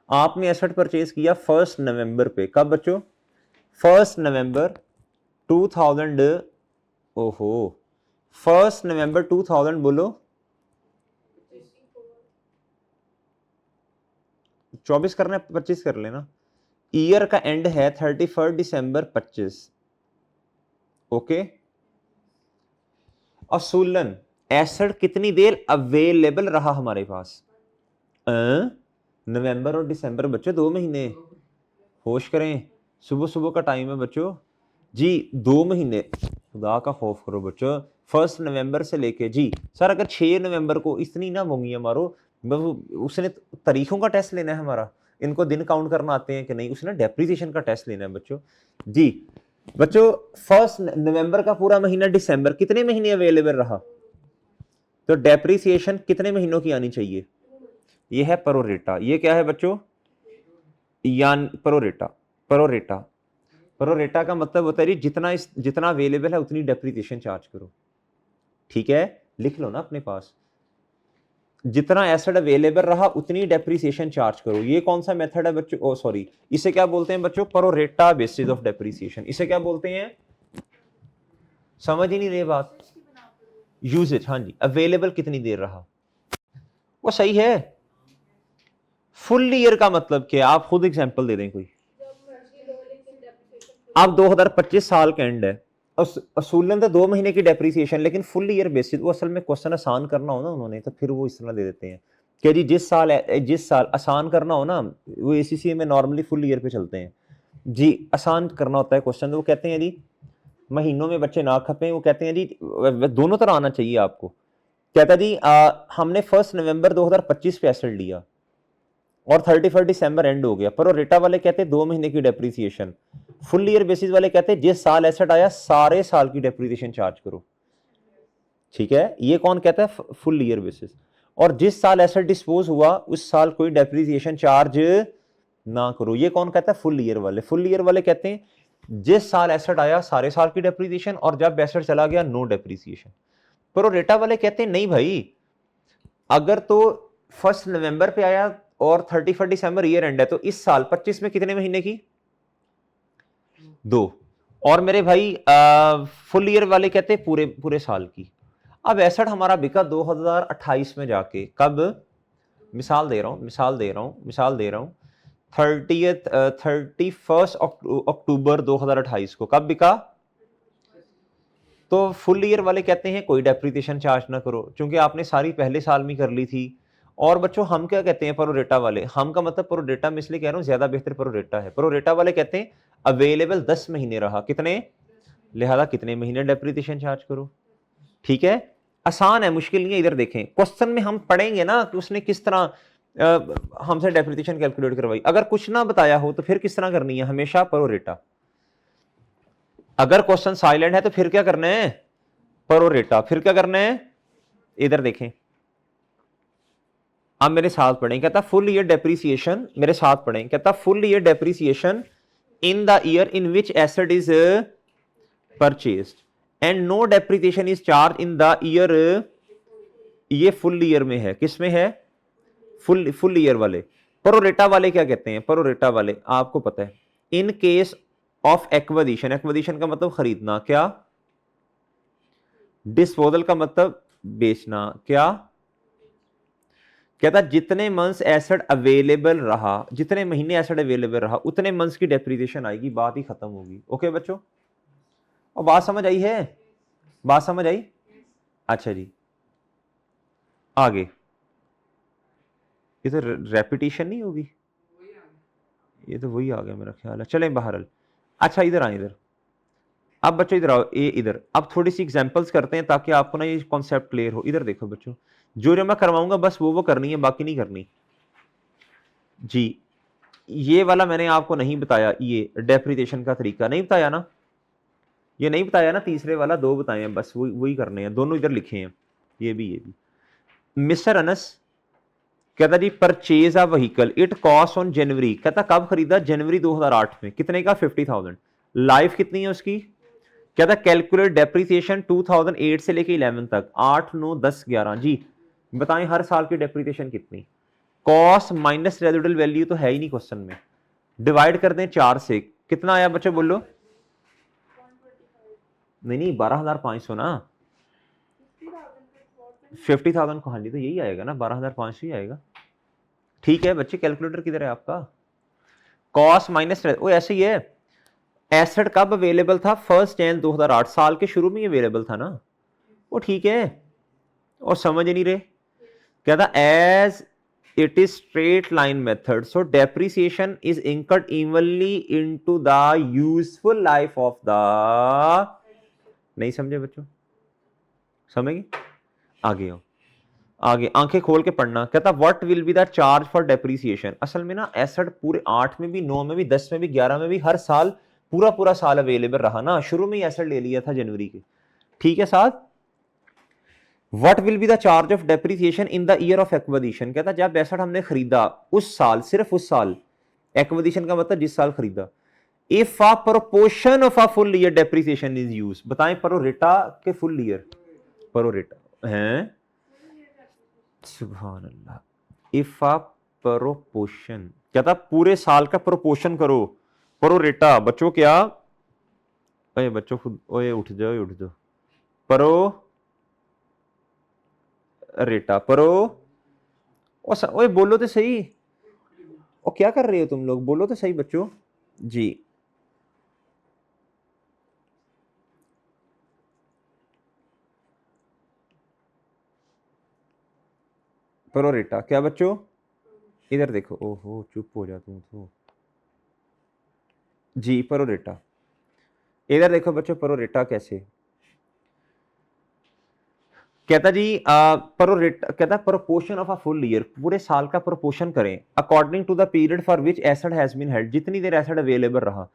आपने एसेट परचेज किया 1 नवंबर पे। कब बच्चों? 1 नवंबर 2000, ओहो 1 नवंबर 2000 बोलो 24 करना है, 25 कर लेना। ईयर का एंड है 31 दिसंबर 25। ओके, असूलन एसेट कितनी देर अवेलेबल रहा हमारे पास? नवंबर और दिसंबर बच्चों 2 महीने। होश करें, सुबह सुबह का टाइम है बच्चों जी, 2 महीने। खुदा का खौफ करो बच्चों। 1 नवंबर से लेके जी सर, अगर 6 नवंबर को इतनी ना मुंगियां मारो, उसने तारीखों का टेस्ट लेना है हमारा, इनको दिन काउंट करना आते हैं कि नहीं, उसने डेप्रिसिएशन का टेस्ट लेना है बच्चों जी। बच्चों 1 नवंबर का पूरा महीना दिसंबर, कितने महीने अवेलेबल रहा? तो डेप्रिसिएशन कितने महीनों की आनी चाहिए? ये है प्रोरेटा। ये क्या है बच्चों? यान प्रोरेटा। प्रोरेटा, प्रोरेटा का मतलब होता है जितना अवेलेबल है उतनी डेप्रिसिएशन चार्ज करो। ठीक है, लिख लो ना अपने पास, जितना एसेट अवेलेबल रहा उतनी डेप्रिसिएशन चार्ज करो। ये कौन सा मेथड है बच्चों? ओ सॉरी, इसे क्या बोलते हैं बच्चों? Pro rata basis of depreciation. इसे क्या बोलते हैं? समझ ही नहीं रहे बात। यूजेज, हाँ जी, अवेलेबल कितनी देर रहा, वो सही है। फुल ईयर का मतलब क्या? आप खुद एग्जांपल दे दें कोई। अब 2025 साल का एंड है, असूलन तो 2 महीने की डेप्रिसिएशन, लेकिन फुल ईयर बेसिस। वो असल में क्वेश्चन आसान करना हो ना उन्होंने, तो फिर वो इस तरह दे देते हैं कि जी जिस साल आसान करना हो ना, वो एसीसीए में नॉर्मली फुल ईयर पे चलते हैं जी। आसान करना होता है क्वेश्चन, तो वो कहते हैं जी महीनों में बच्चे ना खपें, वो कहते हैं जी दोनों तरह आना चाहिए आपको। कहता जी हमने 1 नवंबर 2025 पे एसेट लिया और 31 दिसंबर एंड हो गया, पर वो रेटा वाले कहते हैं 2 महीने की डेप्रिसिएशन। फुल ईयर बेसिस वाले कहते हैं जिस साल एसेट आया सारे साल की डेप्रिसिएशन चार्ज करो। ठीक है, ये कौन कहता है? Full year basis. और जिस साल एसेट डिस्पोज हुआ उस साल कोई डेप्रिसिएशन चार्ज ना करो, ये कौन कहता है? फुल ईयर वाले। फुल ईयर वाले कहते हैं जिस साल एसेट आया सारे साल की डेप्रिसिएशन, और जब एसेट चला गया नो डेप्रिसिएशन। पर रेटा वाले कहते हैं नहीं भाई, अगर तो 1 नवंबर पे आया और 31 दिसंबर ईयर एंड है, तो इस साल 25 में कितने महीने की? 2। और मेरे भाई फुल ईयर वाले कहते हैं पूरे पूरे साल की। अब एसेट हमारा बिका 2028 में जाके, कब? मिसाल दे रहा हूं 31 अक्टूबर 2028 को कब बिका? तो फुल ईयर वाले कहते हैं कोई डेप्रिसिएशन चार्ज ना करो, क्योंकि आपने सारी पहले साल में कर ली थी। और बच्चों हम क्या कहते हैं? प्रोरेटा वाले, हम का मतलब प्रोरेटा में इसलिए कह रहा हूं ज्यादा बेहतर प्रोरेटा है। प्रोरेटा वाले कहते हैं अवेलेबल 10 महीने रहा, कितने? लिहाजा कितने महीने डेप्रिसिएशन चार्ज करो। ठीक है, आसान है, मुश्किल नहीं है। इधर देखें, क्वेश्चन में हम पढ़ेंगे ना कि उसने किस तरह हमसे डेप्रिसिएशन कैलकुलेट करवाई। अगर कुछ ना बताया हो तो फिर किस तरह करनी है? हमेशा प्रोरेटा। अगर क्वेश्चन साइलेंट है तो फिर क्या करना है? प्रोरेटा। फिर क्या करना है? इधर देखें, अब मेरे साथ पढ़ें। कहता फुल ईयर डेप्रिसिएशन, मेरे साथ पढ़ें। कहता full year depreciation in the year in which asset is purchased and no depreciation is charge in the year. ये फुल ईयर में है, किस में है? फुल ईयर वाले। प्रोरेटा वाले क्या कहते हैं? प्रोरेटा वाले आपको पता है, in case of acquisition, acquisition का मतलब खरीदना, क्या? डिस्पोजल का मतलब बेचना, क्या? कहता जितने मंथ्स एसेट अवेलेबल रहा, जितने महीने एसेट अवेलेबल रहा उतने मंथ्स की डेप्रिसिएशन आएगी, बात ही खत्म होगी। ओके बच्चों, और बात समझ आई है? बात समझ आई? अच्छा जी, आगे ये तो रेपिटेशन नहीं होगी, ये तो वही आ गया मेरा ख्याल है। चलें बहरहाल, अच्छा इधर आए, इधर अब बच्चों इधर आओ, ये इधर अब थोड़ी सी एग्जांपल्स करते हैं ताकि आपको ना ये कॉन्सेप्ट क्लियर हो। इधर देखो बच्चों, जो जो मैं करवाऊंगा बस वो करनी है, बाकी नहीं करनी जी। ये वाला मैंने आपको नहीं बताया, ये डेप्रिसिएशन का तरीका नहीं बताया ना, ये नहीं बताया ना, तीसरे वाला दो बताए हैं बस, वही वही करने हैं, दोनों इधर लिखे हैं, ये भी। मिस्टर अनस कहता जी purchase a vehicle it cost on January, कहता कब खरीदा? जनवरी 2008 में। कितने का? 50,000। लाइफ कितनी है उसकी? कहता कैलकुलेट डेप्रिसिएशन 2008 से लेके 11 तक, 8 9 10 11 जी। बताएं हर साल की डेप्रिसिएशन कितनी? कॉस्ट माइनस रेजिडुअल वैल्यू तो है ही नहीं क्वेश्चन में, डिवाइड कर दें 4 से, कितना आया बच्चों बोलो? नहीं 12,500 ना, 50,000 को, हाँ जी तो यही आएगा ना, 12,500 ही आएगा। ठीक है बच्चे, कैलकुलेटर किधर है आपका? कॉस्ट माइनस, वो ऐसे ही है। एसेट कब अवेलेबल था? 1 जनवरी 2008, साल के शुरू में ही अवेलेबल था ना, वो ठीक है। और समझ नहीं रहे, क्या था? As it is straight line method so depreciation is incurred evenly into the useful life of the, नहीं समझे बच्चों? समझेंगे? आगे आओ, आगे आंखें खोल के पढ़ना। कहता what will be the charge for depreciation. असल में ना एसेट पूरे 8 में भी, 9 में भी, 10 में भी, 11 में भी, हर साल पूरा पूरा साल अवेलेबल रहा ना, शुरू में ही एसेट ले लिया था जनवरी के, ठीक है साथ। What will be the charge of depreciation in the year of acquisition. कहता जब एसेट हमने खरीदा उस साल, सिर्फ उस साल, एक्विजिशन का मतलब जिस साल खरीदा। If a proportion of a full year depreciation is use, बताएं प्रोरेटा के फुल ईयर, प्रोरेटा हैं, सुभान अल्लाह। इफ अ प्रोपोर्शन, कहता पूरे साल का प्रोपोर्शन करो, प्रोरेटा बच्चों क्या, ओए बच्चों खुद, ओए उठ जाओ उठ जाओ, प्रो रेटा प्रो, ओए बोलो तो सही, ओ क्या कर रहे हो तुम लोग, बोलो तो सही बच्चों जी। प्रोरेटा क्या बच्चों? इधर देखो, ओहो चुप हो जा तुम तो जी। प्रोरेटा, इधर देखो बच्चों, प्रोरेटा कैसे? कहता जी प्रोरेटा, कहता proportion of a full year, पूरे साल का प्रोपोर्शन करें according to the period for which asset has been held, जितनी देर एसेट अवेलेबल रहा।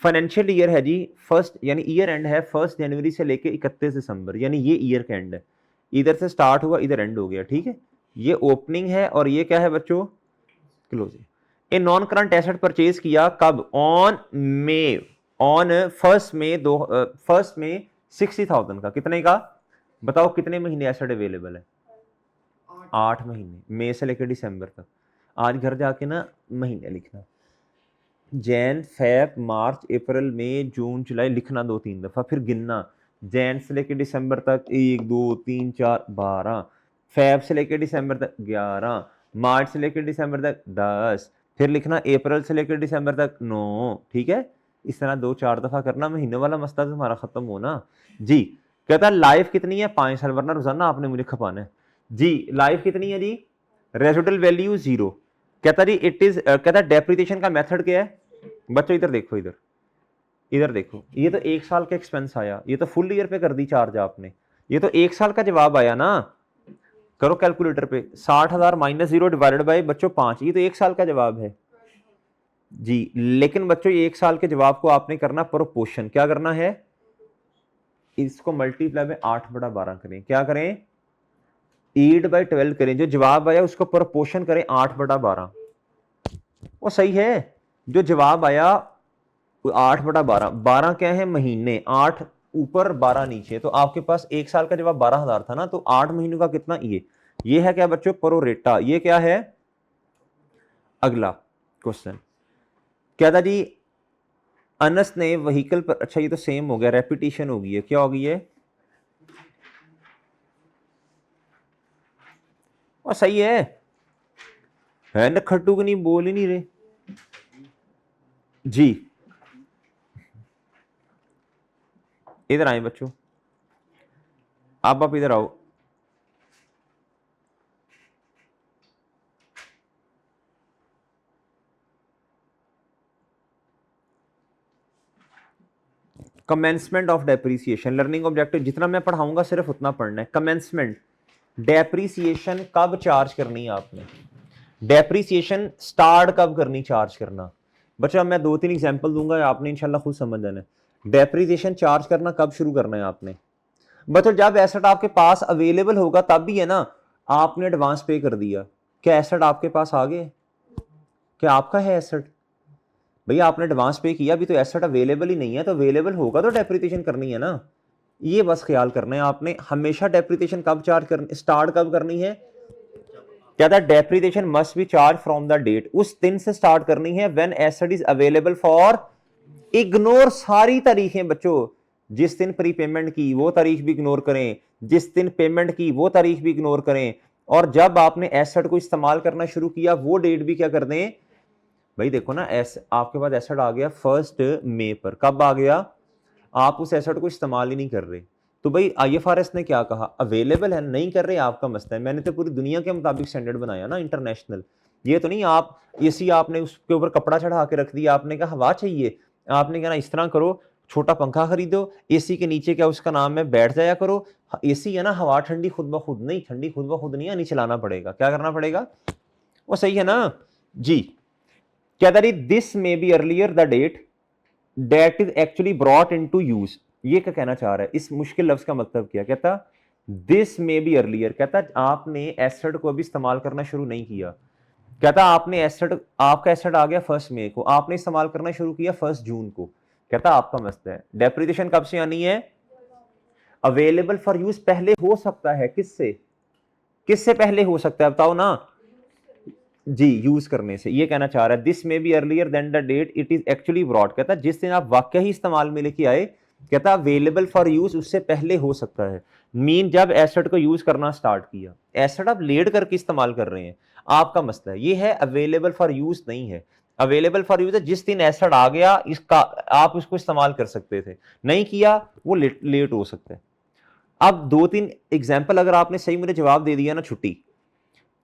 फाइनेंशियल ईयर है जी फर्स्ट, यानी ईयर एंड है 1 जनवरी से लेके 31 दिसंबर, यानी ये ईयर का एंड है, इधर से स्टार्ट हुआ इधर एंड हो गया, ठीक है। ये ओपनिंग है और ये क्या है बच्चों? Closing. A non current asset purchase किया कब? ऑन मे, ऑन 1 मई 60,000 का, कितने का बताओ? कितने महीने एसेट अवेलेबल है? 8 महीने, मई से लेकर दिसंबर तक। आज घर जाके ना महीने लिखना, जैन फेब मार्च अप्रैल मई जून जुलाई, लिखना 2-3 दफा, फिर गिनना जैन से लेकर दिसंबर तक 1 2 3 4 12, फेब से लेकर दिसंबर तक 11, मार्च से लेकर दिसंबर तक 10, फिर लिखना अप्रैल से लेकर दिसंबर तक 9, ठीक है। इस तरह 2-4 दफा करना, महीने वाला मसला तुम्हारा खत्म होना जी। कहता लाइफ कितनी है? 5 साल, वरना रोजाना आपने मुझे खपाना है जी। लाइफ कितनी है जी? Residual value 0। कहता जी इट इज, कहता डेप्रिसिएशन का मेथड क्या है बच्चों? इधर देखो, इधर इधर देखो, ये तो 1 साल का एक्सपेंस आया, ये तो फुल ईयर पे कर दी चार्ज आपने, ये तो 1 साल का जवाब आया ना। करो कैलकुलेटर पे, 60,000 माइनस 0 डिवाइडेड बाई बच्चों 5, ये तो 1 साल का जवाब है जी। लेकिन बच्चों ये 1 साल के जवाब को आपने करना प्रोपोर्शन, क्या करना है? इसको मल्टीप्लाई में 8/12 करें, क्या करें? 8/12 करें, जो जवाब आया उसको प्रोपोर्शन करें 8/12। वो सही है, जो जवाब आया 8/12, 12 क्या है? महीने, 8 ऊपर 12 नीचे, तो आपके पास 1 साल का जवाब 12,000 था ना, तो 8 महीनों का कितना? ये है क्या बच्चों? प्रोरेटा। ये क्या है? अगला क्वेश्चन क्या था जी? अनस ने व्हीकल पर, अच्छा ये तो सेम हो गया, रेपिटेशन हो गई है, क्या हो गई है? और सही है, है ना खट्टू की, नहीं बोल ही नहीं रहे जी। इधर आए बच्चों, आप इधर आओ। Commencement of depreciation, learning objective जितना मैं पढ़ाऊंगा सिर्फ उतना पढ़ना है। कमेंसमेंट, डेप्रीसिएशन कब चार्ज करनी है आपने, डेप्रीसिएशन स्टार्ट कब करनी चार्ज करना। बच्चा मैं 2-3 एग्जांपल दूंगा, आपने इंशाल्लाह खुद समझ जाना है। डेप्रीसिएशन चार्ज करना कब शुरू करना है आपने, बच्चों जब एसेट आपके पास अवेलेबल होगा तब भी है ना। आपने एडवांस पे कर दिया, क्या एसेट आपके पास आ गए, क्या आपका है एसेट, भैया आपने एडवांस पे किया, अभी तो एसेट अवेलेबल ही नहीं है, तो अवेलेबल होगा तो डेप्रिसिएशन करनी है ना। ये बस ख्याल करना है आपने हमेशा। डेप्रिसिएशन कब चार्ज करनी, स्टार्ट कब करनी है, क्या था, depreciation must be charge from the date, उस दिन से स्टार्ट करनी है when asset is available for. Ignore सारी तारीखें बच्चों, जिस दिन प्रीपेमेंट की वो तारीख भी इग्नोर करें, जिस दिन पेमेंट की वो तारीख भी इग्नोर करें, और जब आपने एसेट को इस्तेमाल करना शुरू किया वो डेट भी क्या कर दें। भाई देखो ना, आपके पास एसेट आ गया 1 मई पर, कब आ गया, आप उस एसेट को इस्तेमाल ही नहीं कर रहे, तो भाई आईएफआरएस ने क्या कहा, अवेलेबल है, नहीं कर रहे आपका मसला है। मैंने तो पूरी दुनिया के मुताबिक स्टैंडर्ड बनाया ना, इंटरनेशनल। ये तो नहीं आप एसी आपने उसके ऊपर कपड़ा चढ़ा के रख दिया, आपने कहा हवा चाहिए, आपने कहा ना इस तरह करो, छोटा पंखा खरीदो, एसी के नीचे क्या उसका नाम है बैठ जाया करो, एसी है ना, हवा ठंडी खुद ब खुद नहीं, ठंडी खुद ब खुद नहीं आनी, चलाना पड़ेगा, क्या करना पड़ेगा, वो सही है ना जी। क्या this may be earlier the date that is actually brought into use, ये क्या कहना चाह रहा है, इस मुश्किल लफ्ज का मतलब क्या, कहता दिस मे बी अर्लियर, कहता आपने एसेट को अभी इस्तेमाल करना शुरू नहीं किया, कहता आपने एसेट, आपका एसेट आ गया 1 मई को, आपने इस्तेमाल करना शुरू किया 1 जून को, कहता आपका मसला है। डेप्रिसिएशन कब से आनी है, अवेलेबल फॉर यूज पहले हो सकता है, किससे, किससे पहले हो सकता है बताओ ना जी, यूज करने से। ये कहना चाह रहा है this may be earlier than the date it is actually brought, कहता जिस दिन आप वाकई ही इस्तेमाल में लेके आए, कहता अवेलेबल फॉर यूज उससे पहले हो सकता है, मीन जब एसेट को यूज करना स्टार्ट किया, एसेट आप लेट करके इस्तेमाल कर रहे हैं, आपका मसला है। ये है अवेलेबल फॉर यूज नहीं है, अवेलेबल फॉर यूज है जिस दिन एसेट आ गया इसका आप उसको इस्तेमाल कर सकते थे, नहीं किया वो लेट हो सकता है। अब 2-3 एग्जाम्पल अगर आपने सही मुझे जवाब दे दिया ना, छुट्टी।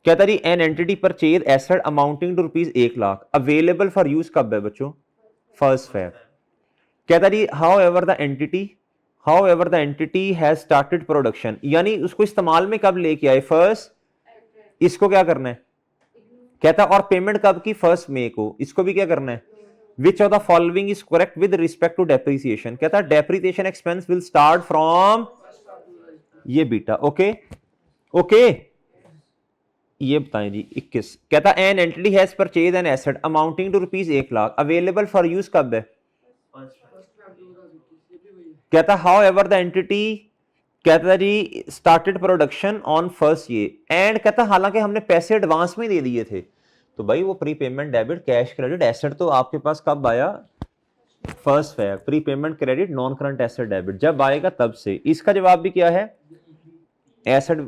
कहता रही an entity purchase asset amounting to ₹1,00,000 available for use कब है बच्चों, 1 Feb। कहता रही however the entity has started production, यानी उसको इस्तेमाल में कब लेके आए, 1 इसको क्या करना है, कहता और पेमेंट कब की, 1 मई को, इसको भी क्या करना है, which of the following is correct with respect to depreciation, कहता depreciation expense will start from ये बीटा, ओके ओके। ये बताएं जी 21, कहता an entity has purchase an asset amounting to ₹1,00,000 available for use कब है, कहता हाउ एवर द एंटिटी, कहता जी स्टार्टेड प्रोडक्शन ऑन 1 ये, एंड कहता हालांकि हमने पैसे एडवांस में दे दिए थे, तो भाई वो pre payment debit cash credit asset तो आपके पास कब आया, 1 Feb। Pre payment credit non current asset debit जब आएगा तब से। इसका जवाब भी क्या है, asset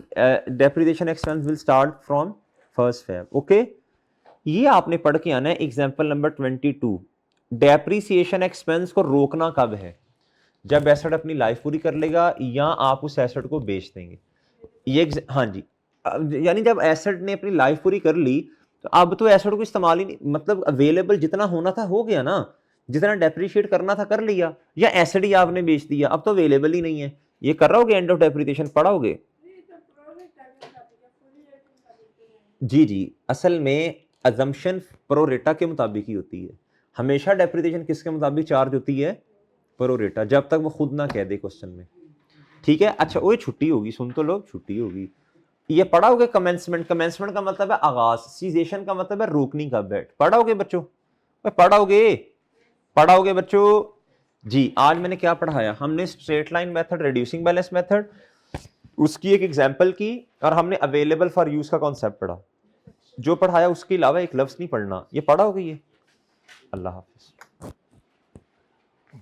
depreciation expense will start from 1 Feb, okay. ये आपने पढ़ के आना है। एग्जांपल नंबर 22, डेप्रिसिएशन एक्सपेंस को रोकना कब है, जब एसेट अपनी लाइफ पूरी कर लेगा या आप उस एसेट को बेच देंगे। ये हाँ जी, यानी जब एसेट ने अपनी लाइफ पूरी कर ली तो अब तो एसेट को इस्तेमाल ही नहीं, मतलब अवेलेबल जितना होना था हो गया ना, जितना डेप्रिशिएट करना था कर लिया, या एसेट ही आपने बेच दिया अब तो अवेलेबल ही नहीं है। ये कर रहोगे एंड ऑफ डेप्रिसिएशन पढ़ाओगे जी जी। असल में अजम्पशन प्रोरेटा के मुताबिक ही होती है, हमेशा डेप्रिसिएशन किसके मुताबिक चार्ज होती है, प्रोरेटा, जब तक वो खुद ना कह दे क्वेश्चन में, ठीक है। अच्छा वो छुट्टी होगी, सुन तो लोग, छुट्टी होगी। ये पढ़ाओगे कमेंसमेंट, कमेंसमेंट का मतलब है आगाज, सीजेशन का मतलब है रोकनी का बैठ, पढ़ाओगे बच्चों, पढ़ाओगे बच्चों जी। आज मैंने क्या पढ़ाया, हमने straight line method, reducing balance method, उसकी एक एग्जांपल की, और हमने अवेलेबल फॉर यूज का कॉन्सेप्ट पढ़ा। जो पढ़ाया उसके अलावा एक लफ्ज नहीं पढ़ना, ये पढ़ाओगे ये। अल्लाह हाफिज।